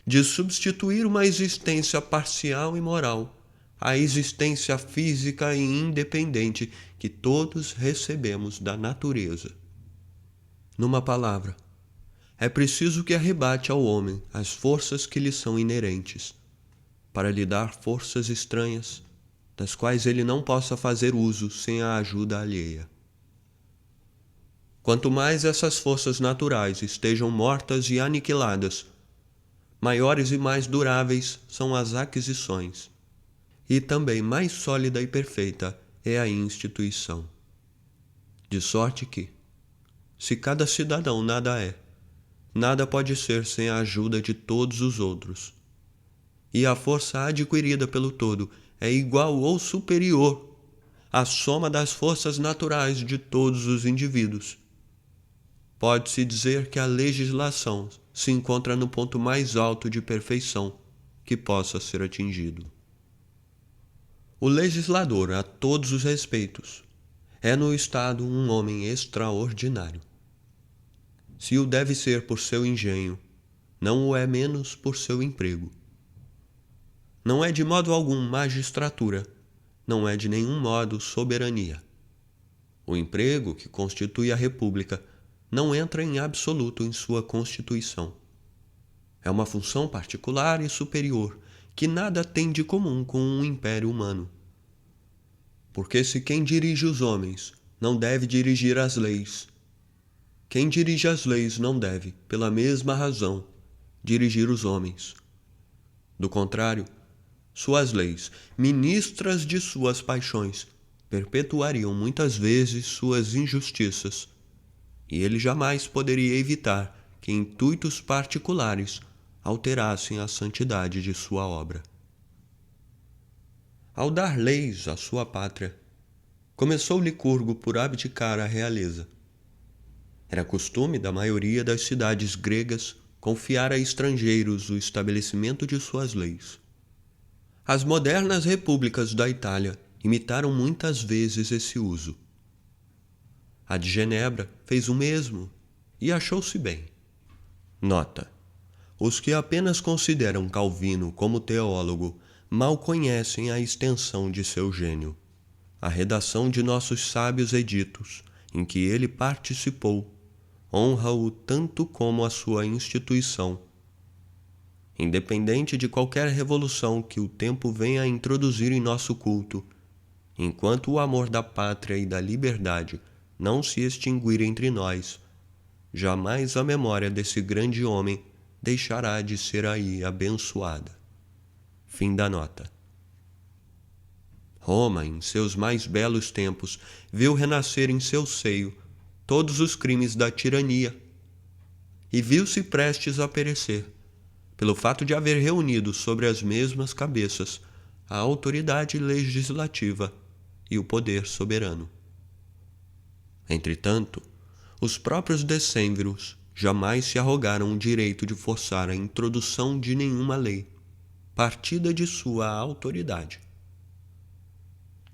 de substituir uma existência parcial e moral à existência física e independente que todos recebemos da natureza. Numa palavra, é preciso que arrebate ao homem as forças que lhe são inerentes, para lhe dar forças estranhas, das quais ele não possa fazer uso sem a ajuda alheia. Quanto mais essas forças naturais estejam mortas e aniquiladas, maiores e mais duráveis são as aquisições, e também mais sólida e perfeita é a instituição. De sorte que, se cada cidadão nada é, nada pode ser sem a ajuda de todos os outros. E a força adquirida pelo todo é igual ou superior à soma das forças naturais de todos os indivíduos. Pode-se dizer que a legislação se encontra no ponto mais alto de perfeição que possa ser atingido. O legislador, a todos os respeitos, é no Estado um homem extraordinário. Se o deve ser por seu engenho, não o é menos por seu emprego. Não é de modo algum magistratura, não é de nenhum modo soberania. O emprego que constitui a República não entra em absoluto em sua constituição. É uma função particular e superior, que nada tem de comum com um império humano. Porque se quem dirige os homens não deve dirigir as leis, quem dirige as leis não deve, pela mesma razão, dirigir os homens. Do contrário, suas leis, ministras de suas paixões, perpetuariam muitas vezes suas injustiças, e ele jamais poderia evitar que intuitos particulares alterassem a santidade de sua obra. Ao dar leis à sua pátria, começou Licurgo por abdicar a realeza. Era costume da maioria das cidades gregas confiar a estrangeiros o estabelecimento de suas leis. As modernas repúblicas da Itália imitaram muitas vezes esse uso. A de Genebra fez o mesmo e achou-se bem. Nota: os que apenas consideram Calvino como teólogo mal conhecem a extensão de seu gênio. A redação de nossos sábios editos, em que ele participou, honra-o tanto como a sua instituição. Independente de qualquer revolução que o tempo venha a introduzir em nosso culto, enquanto o amor da pátria e da liberdade não se extinguir entre nós, jamais a memória desse grande homem deixará de ser aí abençoada. Fim da nota. Roma, em seus mais belos tempos, viu renascer em seu seio todos os crimes da tirania e viu-se prestes a perecer, pelo fato de haver reunido sobre as mesmas cabeças a autoridade legislativa e o poder soberano. Entretanto, os próprios decêmviros jamais se arrogaram o direito de forçar a introdução de nenhuma lei, partida de sua autoridade.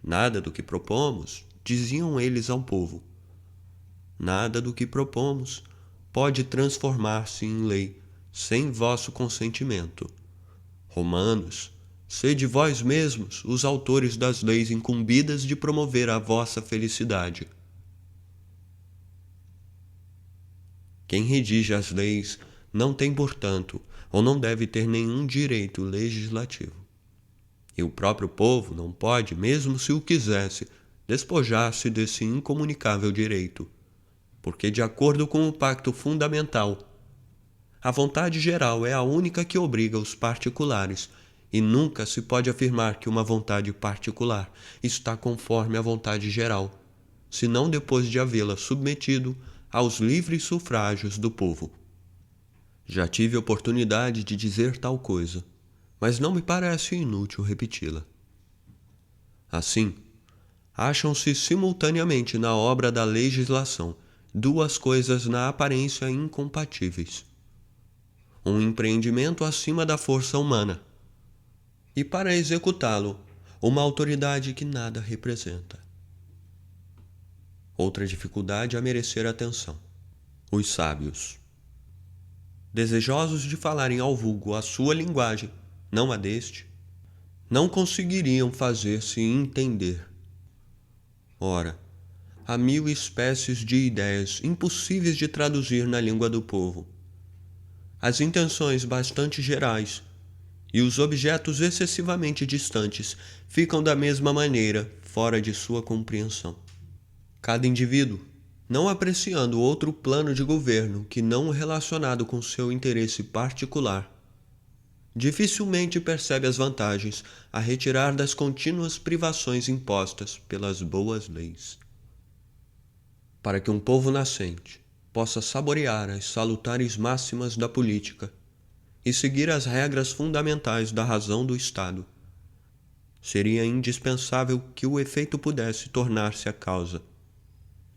Nada do que propomos, diziam eles ao povo, nada do que propomos pode transformar-se em lei sem vosso consentimento. Romanos, sede vós mesmos os autores das leis incumbidas de promover a vossa felicidade. Quem redige as leis não tem, portanto, ou não deve ter nenhum direito legislativo. E o próprio povo não pode, mesmo se o quisesse, despojar-se desse incomunicável direito, porque, de acordo com o pacto fundamental, a vontade geral é a única que obriga os particulares, e nunca se pode afirmar que uma vontade particular está conforme à vontade geral, senão depois de havê-la submetido aos livres sufrágios do povo. Já tive oportunidade de dizer tal coisa, mas não me parece inútil repeti-la. Assim, acham-se simultaneamente na obra da legislação duas coisas na aparência incompatíveis: um empreendimento acima da força humana, e para executá-lo, uma autoridade que nada representa. Outra dificuldade a merecer atenção: os sábios. Desejosos de falarem ao vulgo a sua linguagem, não a deste, não conseguiriam fazer-se entender. Ora, há 1000 espécies de ideias impossíveis de traduzir na língua do povo, as intenções bastante gerais e os objetos excessivamente distantes ficam da mesma maneira fora de sua compreensão. Cada indivíduo, não apreciando outro plano de governo que não relacionado com seu interesse particular, dificilmente percebe as vantagens a retirar das contínuas privações impostas pelas boas leis. Para que um povo nascente possa saborear as salutares máximas da política e seguir as regras fundamentais da razão do Estado, seria indispensável que o efeito pudesse tornar-se a causa,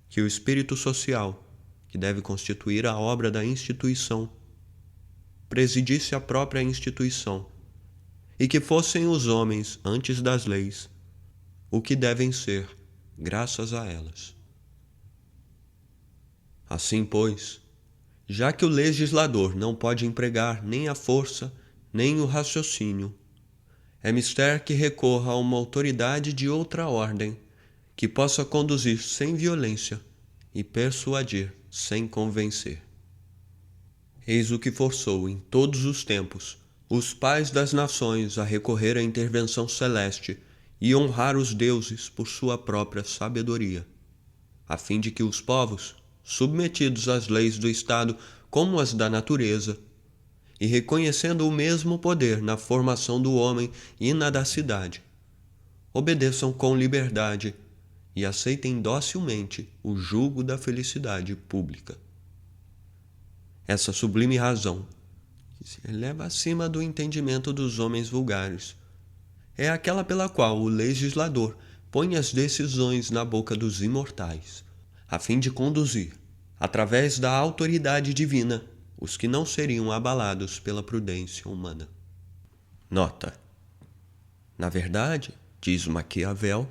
que o espírito social, que deve constituir a obra da instituição, presidisse a própria instituição, e que fossem os homens, antes das leis, o que devem ser, graças a elas. Assim, pois, já que o legislador não pode empregar nem a força, nem o raciocínio, é mister que recorra a uma autoridade de outra ordem, que possa conduzir sem violência e persuadir sem convencer. Eis o que forçou em todos os tempos os pais das nações a recorrer à intervenção celeste e honrar os deuses por sua própria sabedoria, a fim de que os povos, submetidos às leis do Estado como às da natureza, e reconhecendo o mesmo poder na formação do homem e na da cidade, obedeçam com liberdade e aceitem docilmente o jugo da felicidade pública. Essa sublime razão, que se eleva acima do entendimento dos homens vulgares, é aquela pela qual o legislador põe as decisões na boca dos imortais, a fim de conduzir, através da autoridade divina, os que não seriam abalados pela prudência humana. Nota: na verdade, diz Maquiavel,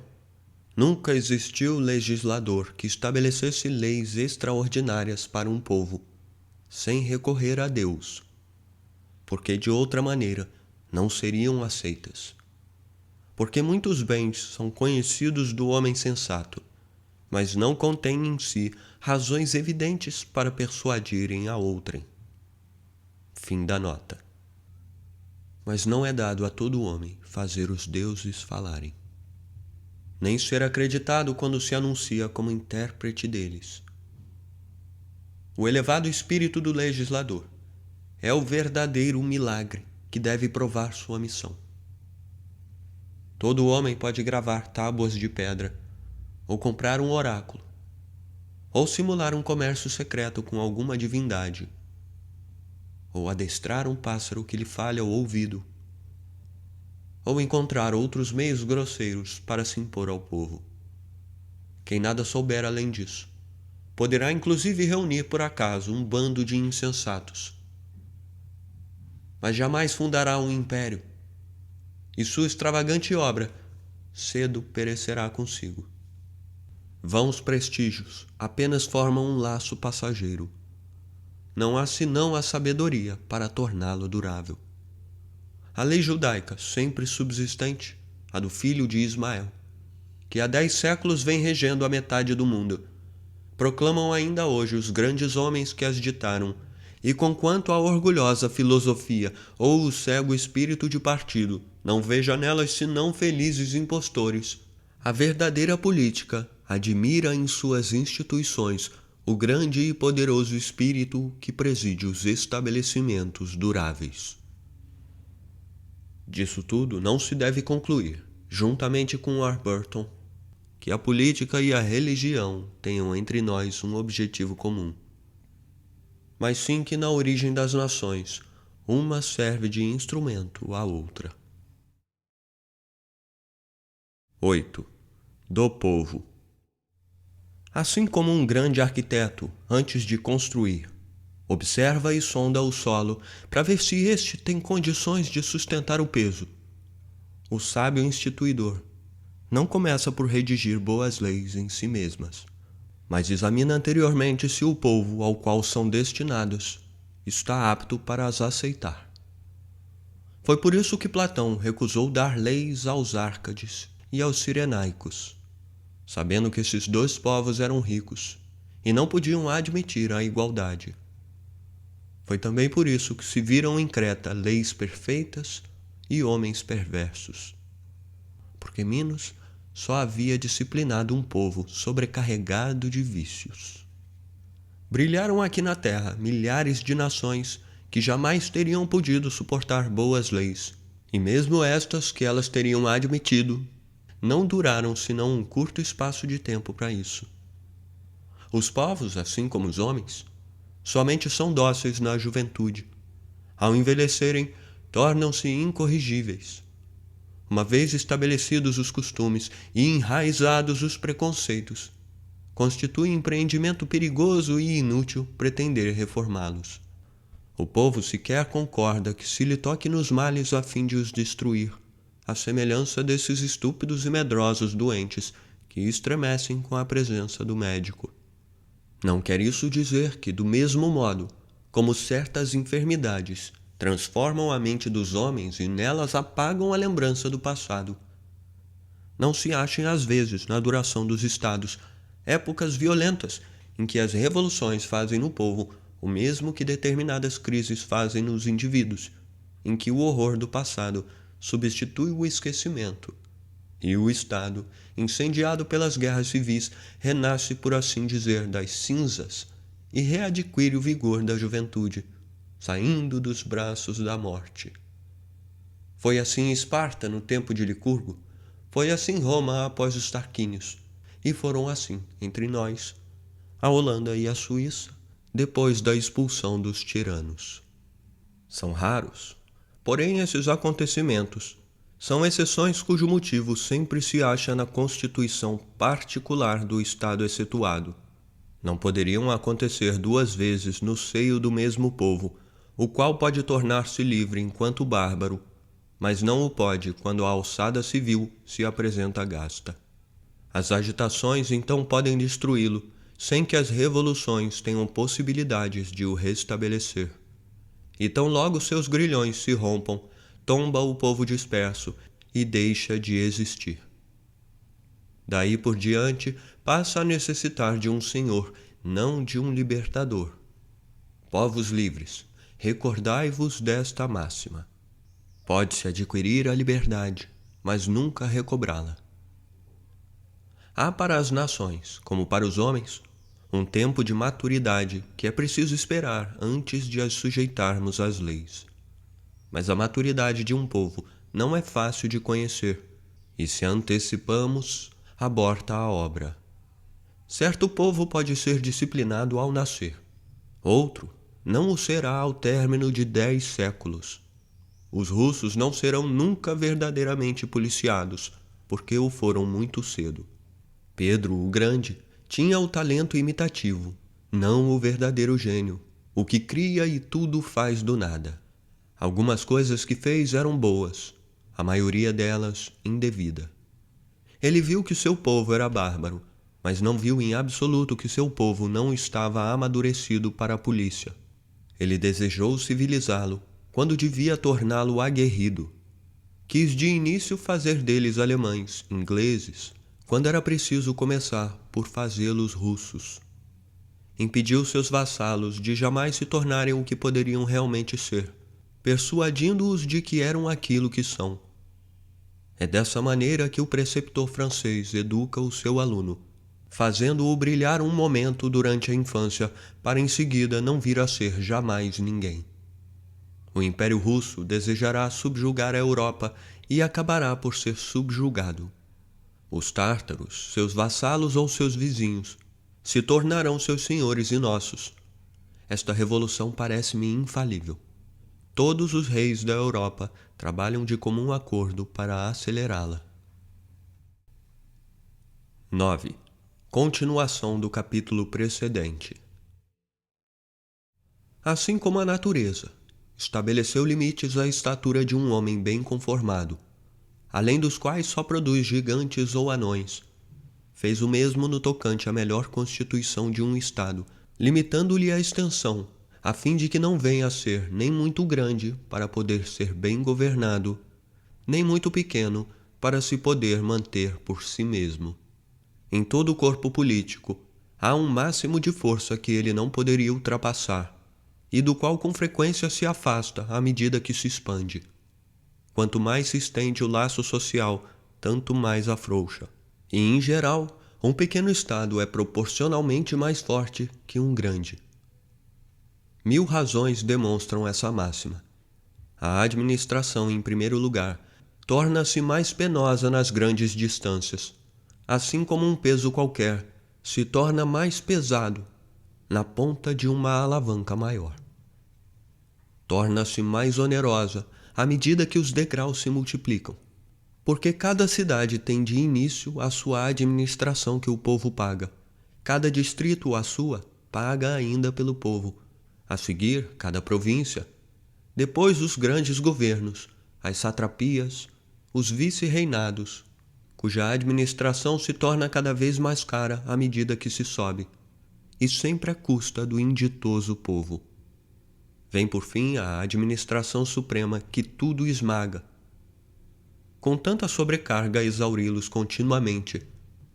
nunca existiu legislador que estabelecesse leis extraordinárias para um povo, sem recorrer a Deus, porque de outra maneira não seriam aceitas. Porque muitos bens são conhecidos do homem sensato, mas não contêm em si razões evidentes para persuadirem a outrem. Fim da nota. Mas não é dado a todo homem fazer os deuses falarem, nem ser acreditado quando se anuncia como intérprete deles. O elevado espírito do legislador é o verdadeiro milagre que deve provar sua missão. Todo homem pode gravar tábuas de pedra, ou comprar um oráculo, ou simular um comércio secreto com alguma divindade, ou adestrar um pássaro que lhe falha o ouvido, ou encontrar outros meios grosseiros para se impor ao povo. Quem nada souber além disso, poderá inclusive reunir por acaso um bando de insensatos, mas jamais fundará um império, e sua extravagante obra cedo perecerá consigo. Vãos prestígios apenas formam um laço passageiro. Não há senão a sabedoria para torná-lo durável. A lei judaica, sempre subsistente, a do filho de Ismael, que há 10 séculos vem regendo a metade do mundo, proclamam ainda hoje os grandes homens que as ditaram, e conquanto a orgulhosa filosofia ou o cego espírito de partido não veja nelas senão felizes impostores, a verdadeira política admira em suas instituições o grande e poderoso espírito que preside os estabelecimentos duráveis. Disso tudo não se deve concluir, juntamente com Warburton, que a política e a religião tenham entre nós um objetivo comum, mas sim que na origem das nações uma serve de instrumento à outra. 8. Do povo. Assim como um grande arquiteto, antes de construir, observa e sonda o solo para ver se este tem condições de sustentar o peso, o sábio instituidor não começa por redigir boas leis em si mesmas, mas examina anteriormente se o povo ao qual são destinados está apto para as aceitar. Foi por isso que Platão recusou dar leis aos Árcades e aos Cirenaicos, sabendo que esses 2 povos eram ricos e não podiam admitir a igualdade. Foi também por isso que se viram em Creta leis perfeitas e homens perversos, porque Minos só havia disciplinado um povo sobrecarregado de vícios. Brilharam aqui na terra milhares de nações que jamais teriam podido suportar boas leis, e mesmo estas que elas teriam admitido, não duraram senão um curto espaço de tempo para isso. Os povos, assim como os homens, somente são dóceis na juventude. Ao envelhecerem, tornam-se incorrigíveis. Uma vez estabelecidos os costumes e enraizados os preconceitos, constitui empreendimento perigoso e inútil pretender reformá-los. O povo sequer concorda que se lhe toque nos males a fim de os destruir, à semelhança desses estúpidos e medrosos doentes que estremecem com a presença do médico. Não quer isso dizer que, do mesmo modo como certas enfermidades transformam a mente dos homens e nelas apagam a lembrança do passado, não se achem às vezes na duração dos estados épocas violentas em que as revoluções fazem no povo o mesmo que determinadas crises fazem nos indivíduos, em que o horror do passado substitui o esquecimento, e o Estado, incendiado pelas guerras civis, renasce, por assim dizer, das cinzas e readquire o vigor da juventude, saindo dos braços da morte. Foi assim Esparta no tempo de Licurgo, foi assim Roma após os Tarquínios, e foram assim, entre nós, a Holanda e a Suíça, depois da expulsão dos tiranos. São raros, porém esses acontecimentos são exceções cujo motivo sempre se acha na constituição particular do Estado excetuado. Não poderiam acontecer duas vezes no seio do mesmo povo, o qual pode tornar-se livre enquanto bárbaro, mas não o pode quando a alçada civil se apresenta gasta. As agitações então podem destruí-lo, sem que as revoluções tenham possibilidades de o restabelecer. E tão logo seus grilhões se rompam, tomba o povo disperso e deixa de existir. Daí por diante, passa a necessitar de um senhor, não de um libertador. Povos livres, recordai-vos desta máxima. Pode-se adquirir a liberdade, mas nunca recobrá-la. Há para as nações, como para os homens, um tempo de maturidade que é preciso esperar antes de as sujeitarmos às leis. Mas a maturidade de um povo não é fácil de conhecer, e se antecipamos, aborta a obra. Certo povo pode ser disciplinado ao nascer, outro não o será ao término de 10 séculos. Os russos não serão nunca verdadeiramente policiados, porque o foram muito cedo. Pedro o Grande tinha o talento imitativo, não o verdadeiro gênio, o que cria e tudo faz do nada. Algumas coisas que fez eram boas, a maioria delas indevida. Ele viu que seu povo era bárbaro, mas não viu em absoluto que seu povo não estava amadurecido para a polícia. Ele desejou civilizá-lo, quando devia torná-lo aguerrido. Quis de início fazer deles alemães, ingleses, quando era preciso começar por fazê-los russos. Impediu seus vassalos de jamais se tornarem o que poderiam realmente ser, persuadindo-os de que eram aquilo que são. É dessa maneira que o preceptor francês educa o seu aluno, fazendo-o brilhar um momento durante a infância, para em seguida não vir a ser jamais ninguém. O Império Russo desejará subjugar a Europa e acabará por ser subjugado. Os tártaros, seus vassalos ou seus vizinhos, se tornarão seus senhores e nossos. Esta revolução parece-me infalível. Todos os reis da Europa trabalham de comum acordo para acelerá-la. 9. Continuação do capítulo precedente. Assim como a natureza estabeleceu limites à estatura de um homem bem conformado, além dos quais só produz gigantes ou anões, fez o mesmo no tocante à melhor constituição de um Estado, limitando-lhe a extensão, a fim de que não venha a ser nem muito grande para poder ser bem governado, nem muito pequeno para se poder manter por si mesmo. Em todo o corpo político, há um máximo de força que ele não poderia ultrapassar, e do qual com frequência se afasta à medida que se expande. Quanto mais se estende o laço social, tanto mais afrouxa. E, em geral, um pequeno Estado é proporcionalmente mais forte que um grande. 1000 razões demonstram essa máxima. A administração, em primeiro lugar, torna-se mais penosa nas grandes distâncias, assim como um peso qualquer se torna mais pesado na ponta de uma alavanca maior. Torna-se mais onerosa à medida que os degraus se multiplicam, porque cada cidade tem de início a sua administração que o povo paga, cada distrito a sua paga ainda pelo povo, a seguir cada província, depois os grandes governos, as satrapias, os vice-reinados, cuja administração se torna cada vez mais cara à medida que se sobe, e sempre à custa do inditoso povo. Vem por fim a administração suprema que tudo esmaga. Com tanta sobrecarga a exauri-los continuamente,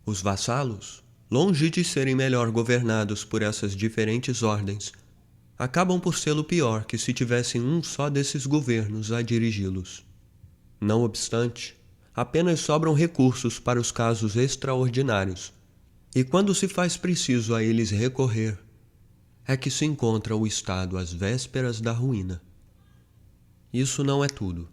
os vassalos, longe de serem melhor governados por essas diferentes ordens, acabam por sê-lo pior que se tivessem um só desses governos a dirigi-los. Não obstante, apenas sobram recursos para os casos extraordinários, e quando se faz preciso a eles recorrer, é que se encontra o Estado às vésperas da ruína. Isso não é tudo.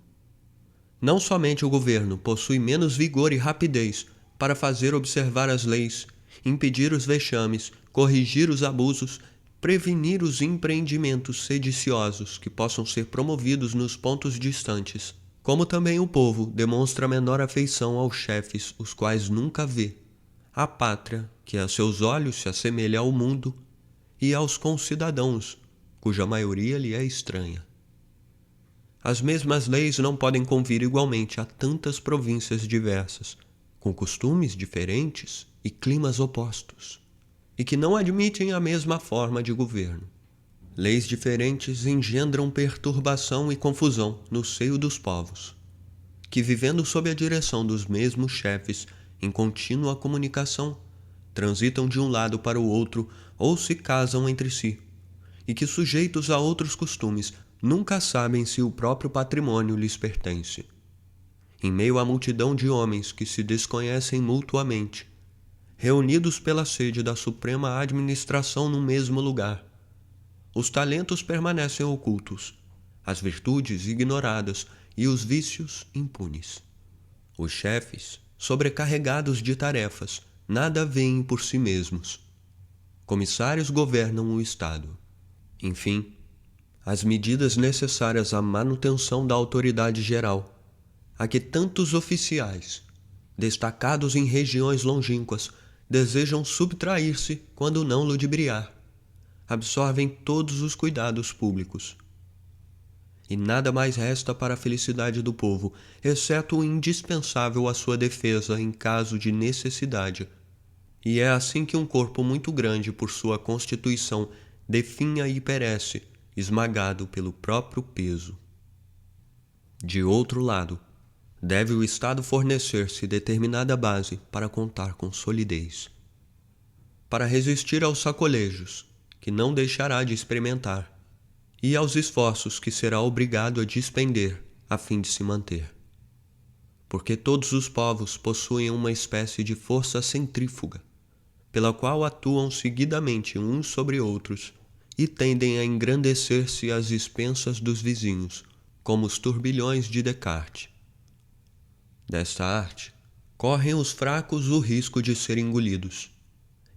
Não somente o governo possui menos vigor e rapidez para fazer observar as leis, impedir os vexames, corrigir os abusos, prevenir os empreendimentos sediciosos que possam ser promovidos nos pontos distantes, como também o povo demonstra menor afeição aos chefes, os quais nunca vê, à pátria, que a seus olhos se assemelha ao mundo, e aos concidadãos, cuja maioria lhe é estranha. As mesmas leis não podem convir igualmente a tantas províncias diversas, com costumes diferentes e climas opostos, e que não admitem a mesma forma de governo. Leis diferentes engendram perturbação e confusão no seio dos povos, que, vivendo sob a direção dos mesmos chefes, em contínua comunicação, transitam de um lado para o outro ou se casam entre si, e que, sujeitos a outros costumes, nunca sabem se o próprio patrimônio lhes pertence. Em meio à multidão de homens que se desconhecem mutuamente, reunidos pela sede da suprema administração no mesmo lugar, os talentos permanecem ocultos, as virtudes ignoradas e os vícios impunes. Os chefes, sobrecarregados de tarefas, nada veem por si mesmos. Comissários governam o Estado. Enfim, as medidas necessárias à manutenção da autoridade geral, a que tantos oficiais, destacados em regiões longínquas, desejam subtrair-se quando não ludibriar, absorvem todos os cuidados públicos. E nada mais resta para a felicidade do povo, exceto o indispensável à sua defesa em caso de necessidade. E é assim que um corpo muito grande por sua constituição definha e perece, esmagado pelo próprio peso. De outro lado, deve o Estado fornecer-se determinada base para contar com solidez, para resistir aos sacolejos, que não deixará de experimentar, e aos esforços que será obrigado a despender a fim de se manter. Porque todos os povos possuem uma espécie de força centrífuga, pela qual atuam seguidamente uns sobre outros e tendem a engrandecer-se às expensas dos vizinhos, como os turbilhões de Descartes. Desta arte, correm os fracos o risco de serem engolidos,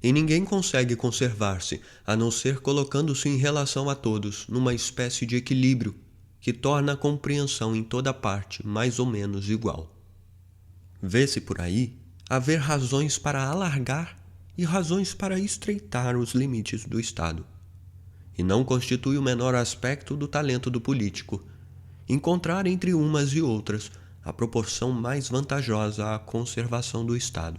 e ninguém consegue conservar-se a não ser colocando-se em relação a todos numa espécie de equilíbrio que torna a compreensão em toda parte mais ou menos igual. Vê-se por aí haver razões para alargar e razões para estreitar os limites do Estado. E não constitui o menor aspecto do talento do político encontrar entre umas e outras a proporção mais vantajosa à conservação do Estado.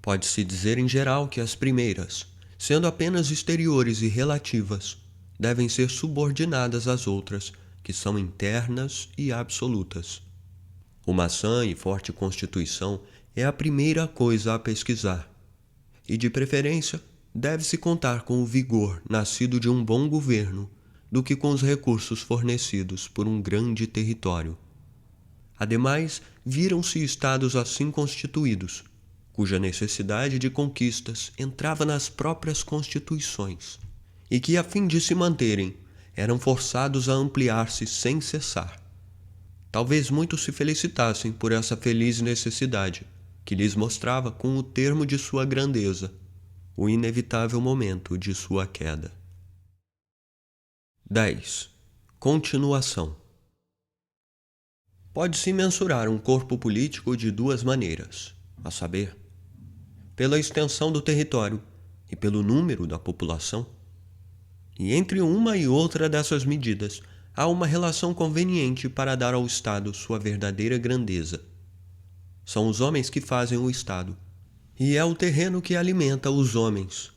Pode-se dizer em geral que as primeiras, sendo apenas exteriores e relativas, devem ser subordinadas às outras, que são internas e absolutas. Uma sã e forte constituição é a primeira coisa a pesquisar, e de preferência deve-se contar com o vigor nascido de um bom governo do que com os recursos fornecidos por um grande território. Ademais, viram-se estados assim constituídos, cuja necessidade de conquistas entrava nas próprias constituições, e que, a fim de se manterem, eram forçados a ampliar-se sem cessar. Talvez muitos se felicitassem por essa feliz necessidade, que lhes mostrava com o termo de sua grandeza, o inevitável momento de sua queda. 10. Continuação. Pode-se mensurar um corpo político de duas maneiras, a saber, pela extensão do território e pelo número da população. E entre uma e outra dessas medidas, há uma relação conveniente para dar ao Estado sua verdadeira grandeza. São os homens que fazem o Estado, e é o terreno que alimenta os homens.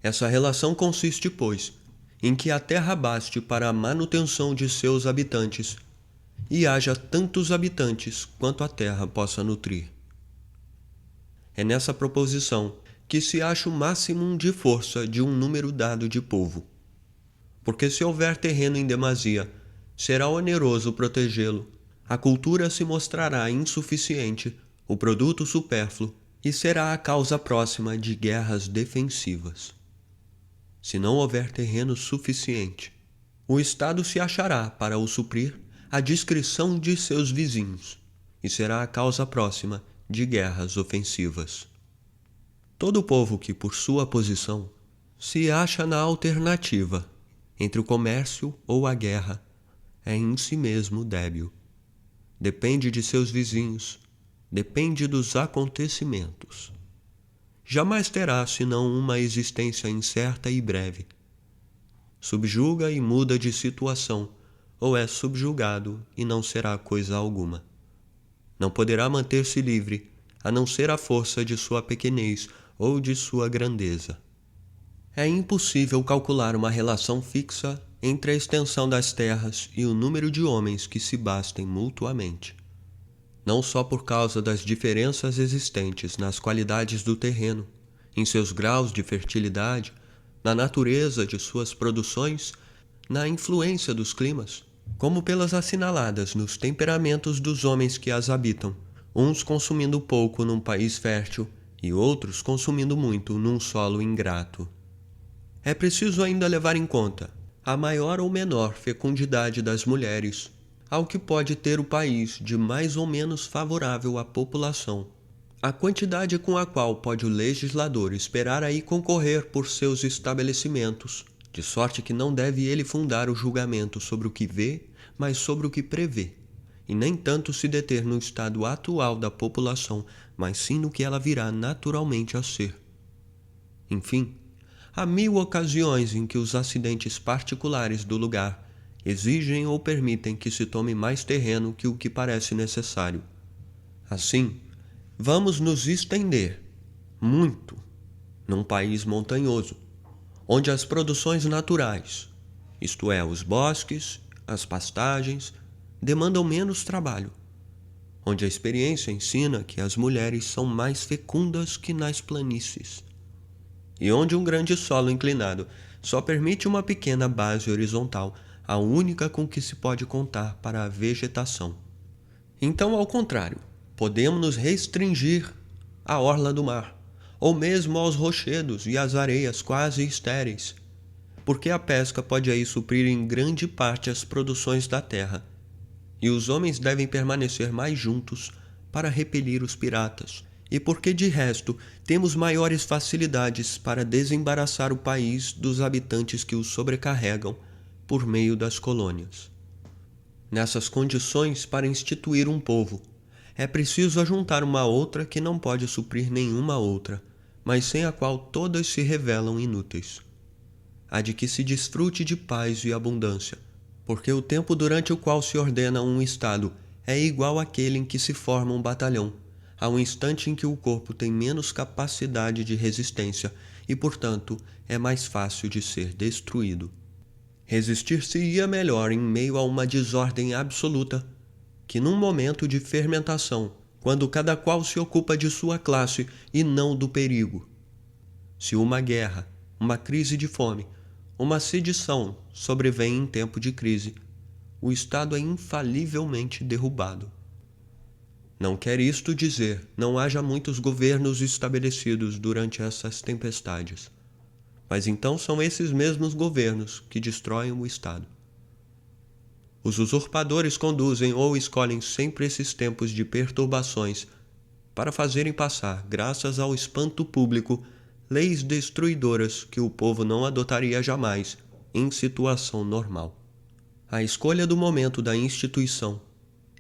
Essa relação consiste, pois, em que a terra baste para a manutenção de seus habitantes, e haja tantos habitantes quanto a terra possa nutrir. É nessa proposição que se acha o máximo de força de um número dado de povo. Porque se houver terreno em demasia, será oneroso protegê-lo, a cultura se mostrará insuficiente, o produto supérfluo, e será a causa próxima de guerras defensivas. Se não houver terreno suficiente, o Estado se achará para o suprir à discrição de seus vizinhos, e será a causa próxima de guerras ofensivas. Todo povo que, por sua posição, se acha na alternativa entre o comércio ou a guerra, é em si mesmo débil. Depende de seus vizinhos, depende dos acontecimentos. Jamais terá senão uma existência incerta e breve. Subjuga e muda de situação, ou é subjugado e não será coisa alguma. Não poderá manter-se livre, a não ser a força de sua pequenez ou de sua grandeza. É impossível calcular uma relação fixa entre a extensão das terras e o número de homens que se bastem mutuamente. Não só por causa das diferenças existentes nas qualidades do terreno, em seus graus de fertilidade, na natureza de suas produções, na influência dos climas, como pelas assinaladas nos temperamentos dos homens que as habitam, uns consumindo pouco num país fértil e outros consumindo muito num solo ingrato. É preciso ainda levar em conta a maior ou menor fecundidade das mulheres, ao que pode ter o país de mais ou menos favorável à população, a quantidade com a qual pode o legislador esperar aí concorrer por seus estabelecimentos, de sorte que não deve ele fundar o julgamento sobre o que vê, mas sobre o que prevê, e nem tanto se deter no estado atual da população, mas sim no que ela virá naturalmente a ser. Enfim, há 1000 ocasiões em que os acidentes particulares do lugar exigem ou permitem que se tome mais terreno que o que parece necessário. Assim, vamos nos estender, muito, num país montanhoso, onde as produções naturais, isto é, os bosques, as pastagens, demandam menos trabalho, onde a experiência ensina que as mulheres são mais fecundas que nas planícies, e onde um grande solo inclinado só permite uma pequena base horizontal, a única com que se pode contar para a vegetação. Então, ao contrário, podemos nos restringir à orla do mar, ou mesmo aos rochedos e às areias quase estéreis, porque a pesca pode aí suprir em grande parte as produções da terra, e os homens devem permanecer mais juntos para repelir os piratas, e porque de resto temos maiores facilidades para desembaraçar o país dos habitantes que o sobrecarregam por meio das colônias. Nessas condições, para instituir um povo, é preciso ajuntar uma outra que não pode suprir nenhuma outra, mas sem a qual todas se revelam inúteis. A de que se desfrute de paz e abundância, porque o tempo durante o qual se ordena um estado é igual àquele em que se forma um batalhão, ao instante em que o corpo tem menos capacidade de resistência e, portanto, é mais fácil de ser destruído. Resistir-se-ia melhor em meio a uma desordem absoluta que num momento de fermentação, quando cada qual se ocupa de sua classe e não do perigo. Se uma guerra, uma crise de fome, uma sedição sobrevém em tempo de crise, o Estado é infalivelmente derrubado. Não quer isto dizer não haja muitos governos estabelecidos durante essas tempestades, mas então são esses mesmos governos que destroem o Estado. Os usurpadores conduzem ou escolhem sempre esses tempos de perturbações para fazerem passar, graças ao espanto público, leis destruidoras que o povo não adotaria jamais em situação normal. A escolha do momento da instituição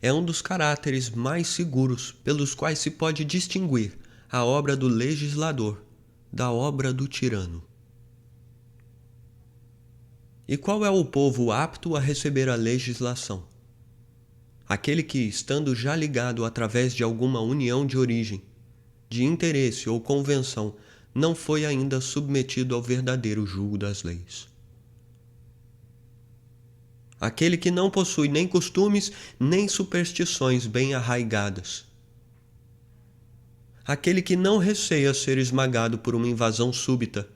é um dos caráteres mais seguros pelos quais se pode distinguir a obra do legislador da obra do tirano. E qual é o povo apto a receber a legislação? Aquele que, estando já ligado através de alguma união de origem, de interesse ou convenção, não foi ainda submetido ao verdadeiro julgo das leis. Aquele que não possui nem costumes, nem superstições bem arraigadas. Aquele que não receia ser esmagado por uma invasão súbita,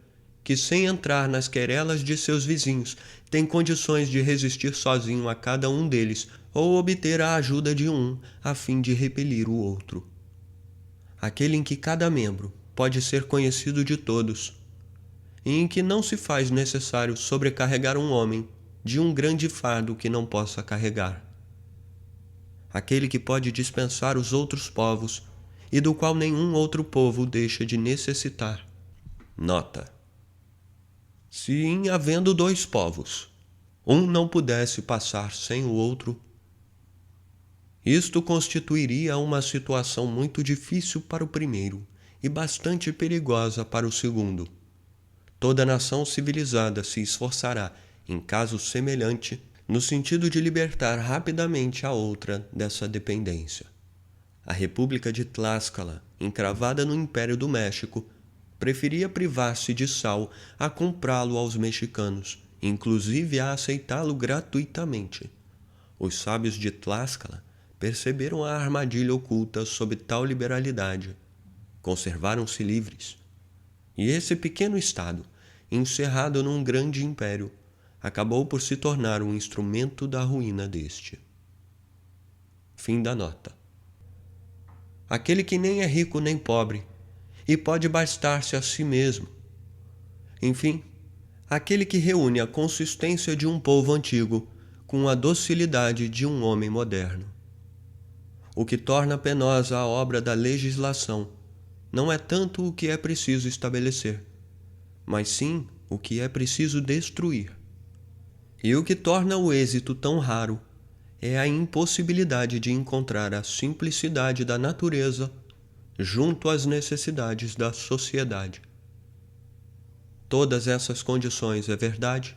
que sem entrar nas querelas de seus vizinhos, tem condições de resistir sozinho a cada um deles, ou obter a ajuda de um, a fim de repelir o outro. Aquele em que cada membro pode ser conhecido de todos, e em que não se faz necessário sobrecarregar um homem de um grande fardo que não possa carregar. Aquele que pode dispensar os outros povos, e do qual nenhum outro povo deixa de necessitar. Nota: se em havendo dois povos, um não pudesse passar sem o outro, isto constituiria uma situação muito difícil para o primeiro e bastante perigosa para o segundo. Toda nação civilizada se esforçará, em caso semelhante, no sentido de libertar rapidamente a outra dessa dependência. A República de Tlaxcala, encravada no Império do México, preferia privar-se de sal a comprá-lo aos mexicanos, inclusive a aceitá-lo gratuitamente. Os sábios de Tlaxcala perceberam a armadilha oculta sob tal liberalidade. Conservaram-se livres. E esse pequeno estado, encerrado num grande império, acabou por se tornar um instrumento da ruína deste. Fim da nota. Aquele que nem é rico nem pobre, e pode bastar-se a si mesmo. Enfim, aquele que reúne a consistência de um povo antigo com a docilidade de um homem moderno. O que torna penosa a obra da legislação não é tanto o que é preciso estabelecer, mas sim o que é preciso destruir. E o que torna o êxito tão raro é a impossibilidade de encontrar a simplicidade da natureza junto às necessidades da sociedade. Todas essas condições, é verdade,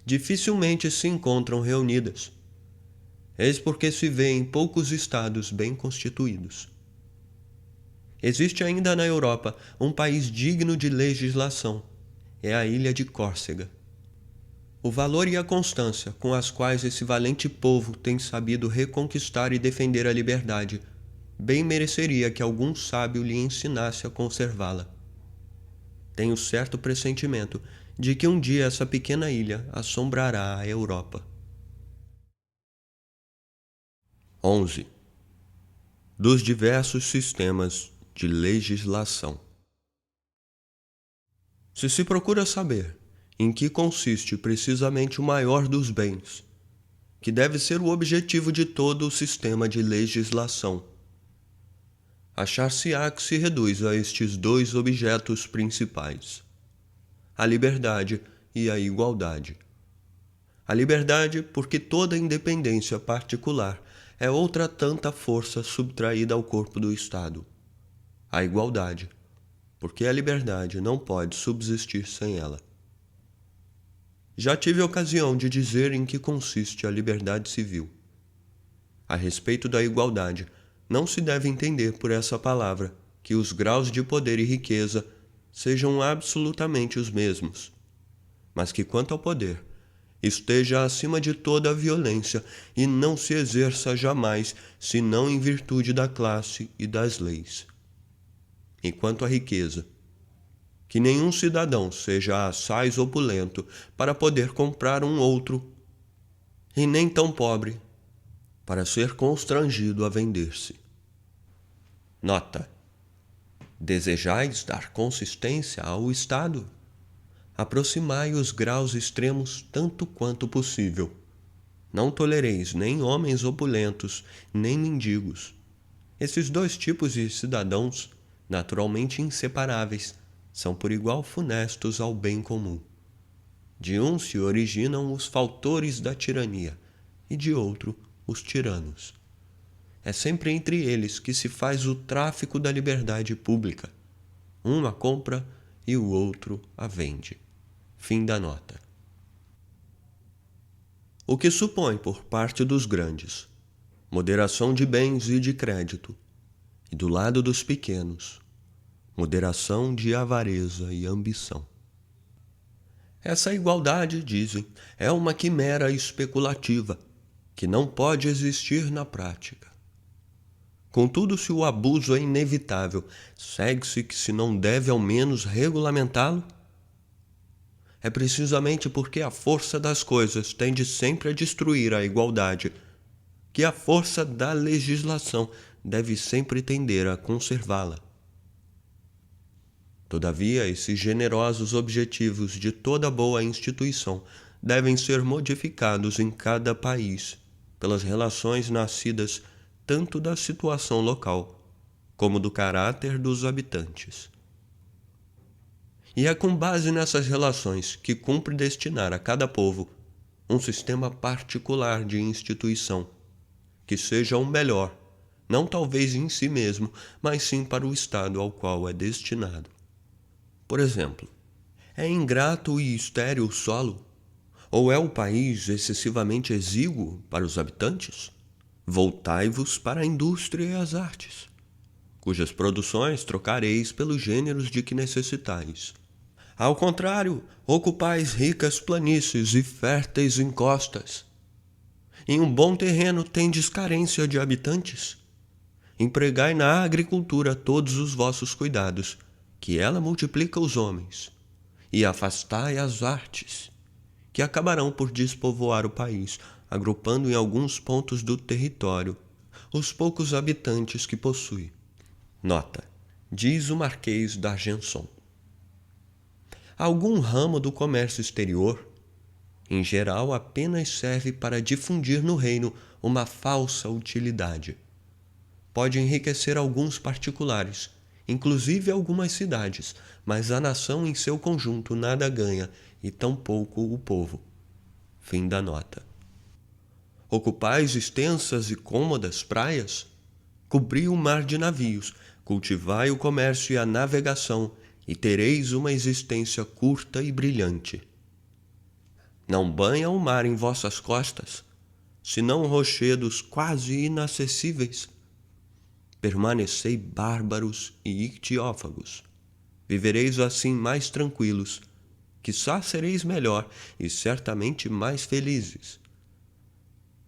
dificilmente se encontram reunidas. Eis porque se vê em poucos estados bem constituídos. Existe ainda na Europa um país digno de legislação, é a ilha de Córcega. O valor e a constância com as quais esse valente povo tem sabido reconquistar e defender a liberdade, bem mereceria que algum sábio lhe ensinasse a conservá-la. Tenho certo pressentimento de que um dia essa pequena ilha assombrará a Europa. 11. Dos diversos sistemas de legislação. Se procura saber em que consiste precisamente o maior dos bens, que deve ser o objetivo de todo o sistema de legislação, achar-se-á que se reduz a estes dois objetos principais: a liberdade e a igualdade. A liberdade, porque toda independência particular é outra tanta força subtraída ao corpo do Estado. A igualdade, porque a liberdade não pode subsistir sem ela. Já tive ocasião de dizer em que consiste a liberdade civil. A respeito da igualdade, não se deve entender por essa palavra que os graus de poder e riqueza sejam absolutamente os mesmos, mas que quanto ao poder, esteja acima de toda a violência e não se exerça jamais senão em virtude da classe e das leis. E quanto à riqueza, que nenhum cidadão seja assaz opulento para poder comprar um outro, e nem tão pobre para ser constrangido a vender-se. Nota: desejais dar consistência ao Estado? Aproximai os graus extremos tanto quanto possível. Não tolereis nem homens opulentos, nem mendigos. Esses dois tipos de cidadãos, naturalmente inseparáveis, são por igual funestos ao bem comum. De um se originam os faltores da tirania, e de outro, os tiranos. É sempre entre eles que se faz o tráfico da liberdade pública. Um a compra e o outro a vende. Fim da nota. O que supõe por parte dos grandes moderação de bens e de crédito, e do lado dos pequenos, moderação de avareza e ambição. Essa igualdade, dizem, é uma quimera especulativa, que não pode existir na prática. Contudo, se o abuso é inevitável, segue-se que se não deve ao menos regulamentá-lo? É precisamente porque a força das coisas tende sempre a destruir a igualdade, que a força da legislação deve sempre tender a conservá-la. Todavia, esses generosos objetivos de toda boa instituição devem ser modificados em cada país pelas relações nascidas tanto da situação local como do caráter dos habitantes. E é com base nessas relações que cumpre destinar a cada povo um sistema particular de instituição, que seja o melhor, não talvez em si mesmo, mas sim para o estado ao qual é destinado. Por exemplo, é ingrato e estéril o solo? Ou é o país excessivamente exíguo para os habitantes? Voltai-vos para a indústria e as artes, cujas produções trocareis pelos gêneros de que necessitais. Ao contrário, ocupais ricas planícies e férteis encostas. Em um bom terreno tendes carência de habitantes? Empregai na agricultura todos os vossos cuidados, que ela multiplica os homens, e afastai as artes, que acabarão por despovoar o país, agrupando em alguns pontos do território os poucos habitantes que possui. Nota: diz o Marquês d'Argenson. Algum ramo do comércio exterior, em geral, apenas serve para difundir no reino uma falsa utilidade. Pode enriquecer alguns particulares, inclusive algumas cidades, mas a nação em seu conjunto nada ganha, e tampouco o povo. Fim da nota. Ocupais extensas e cômodas praias? Cobri o mar de navios, cultivai o comércio e a navegação, e tereis uma existência curta e brilhante. Não banha o mar em vossas costas, senão rochedos quase inacessíveis. Permanecei bárbaros e ictiófagos. Vivereis assim mais tranquilos, quiçá sereis melhor e certamente mais felizes.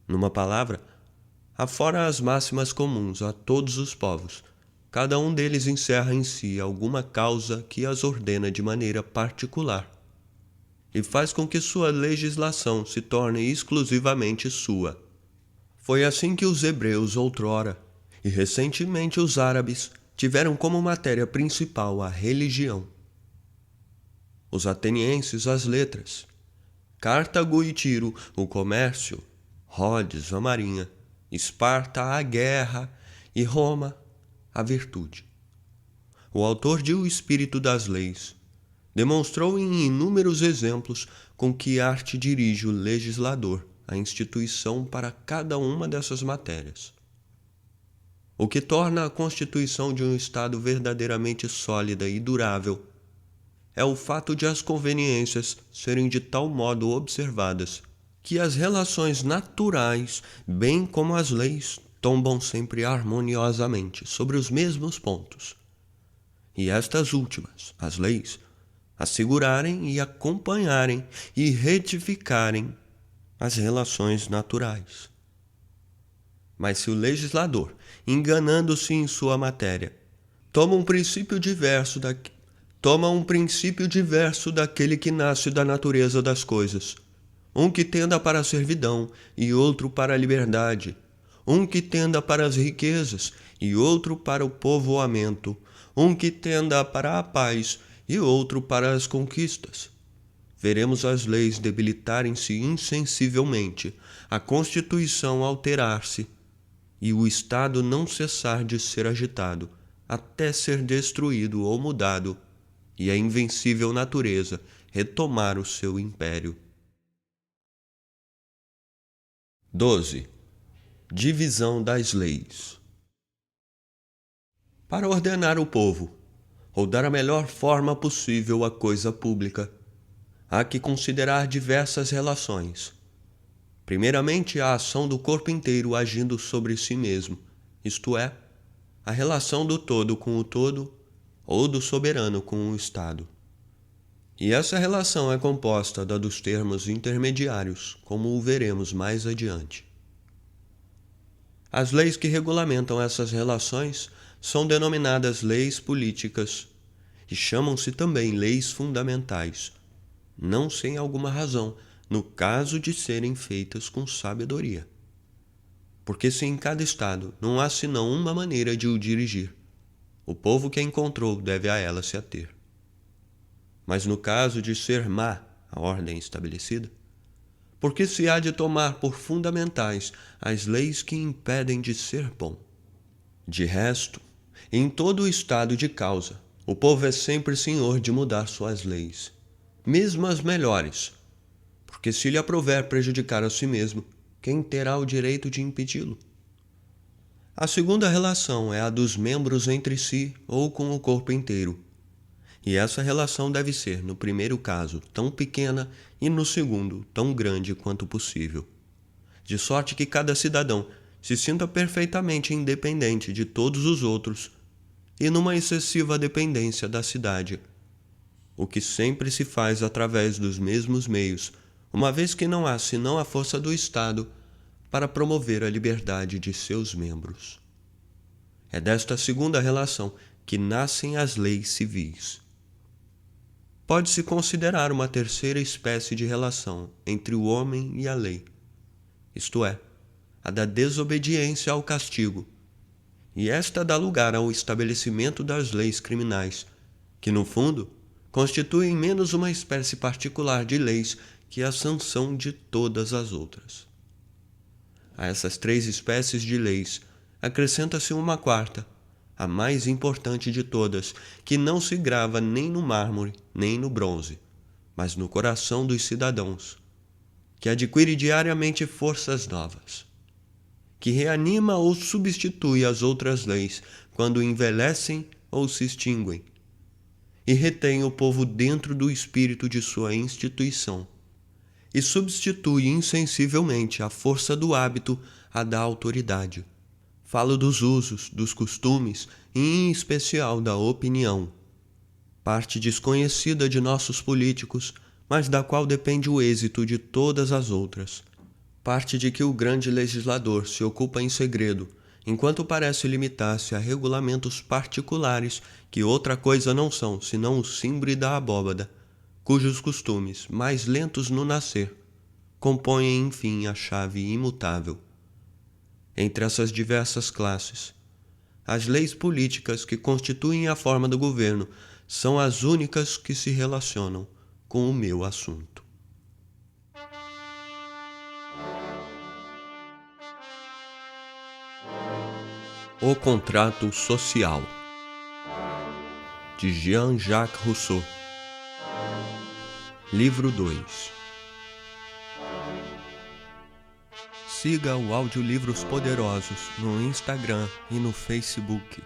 Numa palavra, afora as máximas comuns a todos os povos, cada um deles encerra em si alguma causa que as ordena de maneira particular e faz com que sua legislação se torne exclusivamente sua. Foi assim que os hebreus outrora, e recentemente os árabes, tiveram como matéria principal a religião. Os atenienses as letras, Cartago e Tiro o comércio, Rhodes a marinha, Esparta a guerra e Roma a virtude. O autor de O Espírito das Leis demonstrou em inúmeros exemplos com que arte dirige o legislador a instituição para cada uma dessas matérias. O que torna a constituição de um Estado verdadeiramente sólida e durável é o fato de as conveniências serem de tal modo observadas que as relações naturais, bem como as leis, tombam sempre harmoniosamente sobre os mesmos pontos, e estas últimas, as leis, assegurarem e acompanharem e retificarem as relações naturais. Mas se o legislador, enganando-se em sua matéria, toma um princípio diverso toma um princípio diverso daquele que nasce da natureza das coisas, um que tenda para a servidão e outro para a liberdade, um que tenda para as riquezas e outro para o povoamento, um que tenda para a paz e outro para as conquistas. Veremos as leis debilitarem-se insensivelmente, a Constituição alterar-se e o Estado não cessar de ser agitado, até ser destruído ou mudado, e a invencível natureza retomar o seu império. 12. Divisão das leis. Para ordenar o povo, ou dar a melhor forma possível à coisa pública, há que considerar diversas relações. Primeiramente, a ação do corpo inteiro agindo sobre si mesmo, isto é, a relação do todo com o todo ou do soberano com o Estado. E essa relação é composta da dos termos intermediários, como o veremos mais adiante. As leis que regulamentam essas relações são denominadas leis políticas e chamam-se também leis fundamentais, não sem alguma razão, no caso de serem feitas com sabedoria. Porque se em cada estado não há senão uma maneira de o dirigir, o povo que a encontrou deve a ela se ater. Mas no caso de ser má a ordem estabelecida, porque se há de tomar por fundamentais as leis que impedem de ser bom? De resto, em todo o estado de causa, o povo é sempre senhor de mudar suas leis, mesmo as melhores, porque se lhe aprouver prejudicar a si mesmo, quem terá o direito de impedi-lo? A segunda relação é a dos membros entre si ou com o corpo inteiro. E essa relação deve ser, no primeiro caso, tão pequena e no segundo, tão grande quanto possível. De sorte que cada cidadão se sinta perfeitamente independente de todos os outros e numa excessiva dependência da cidade, o que sempre se faz através dos mesmos meios, uma vez que não há senão a força do Estado para promover a liberdade de seus membros. É desta segunda relação que nascem as leis civis. Pode-se considerar uma terceira espécie de relação entre o homem e a lei, isto é, a da desobediência ao castigo, e esta dá lugar ao estabelecimento das leis criminais, que, no fundo, constituem menos uma espécie particular de leis que a sanção de todas as outras. A essas três espécies de leis acrescenta-se uma quarta, a mais importante de todas, que não se grava nem no mármore nem no bronze, mas no coração dos cidadãos, que adquire diariamente forças novas, que reanima ou substitui as outras leis quando envelhecem ou se extinguem, e retém o povo dentro do espírito de sua instituição, e substitui insensivelmente a força do hábito à da autoridade. Falo dos usos, dos costumes e, em especial, da opinião, parte desconhecida de nossos políticos, mas da qual depende o êxito de todas as outras. Parte de que o grande legislador se ocupa em segredo, enquanto parece limitar-se a regulamentos particulares que outra coisa não são senão o cimbre da abóbada, cujos costumes, mais lentos no nascer, compõem enfim a chave imutável. Entre essas diversas classes, as leis políticas que constituem a forma do governo são as únicas que se relacionam com o meu assunto. O Contrato Social, de Jean-Jacques Rousseau. Livro 2. Siga o Audiolivros Poderosos no Instagram e no Facebook.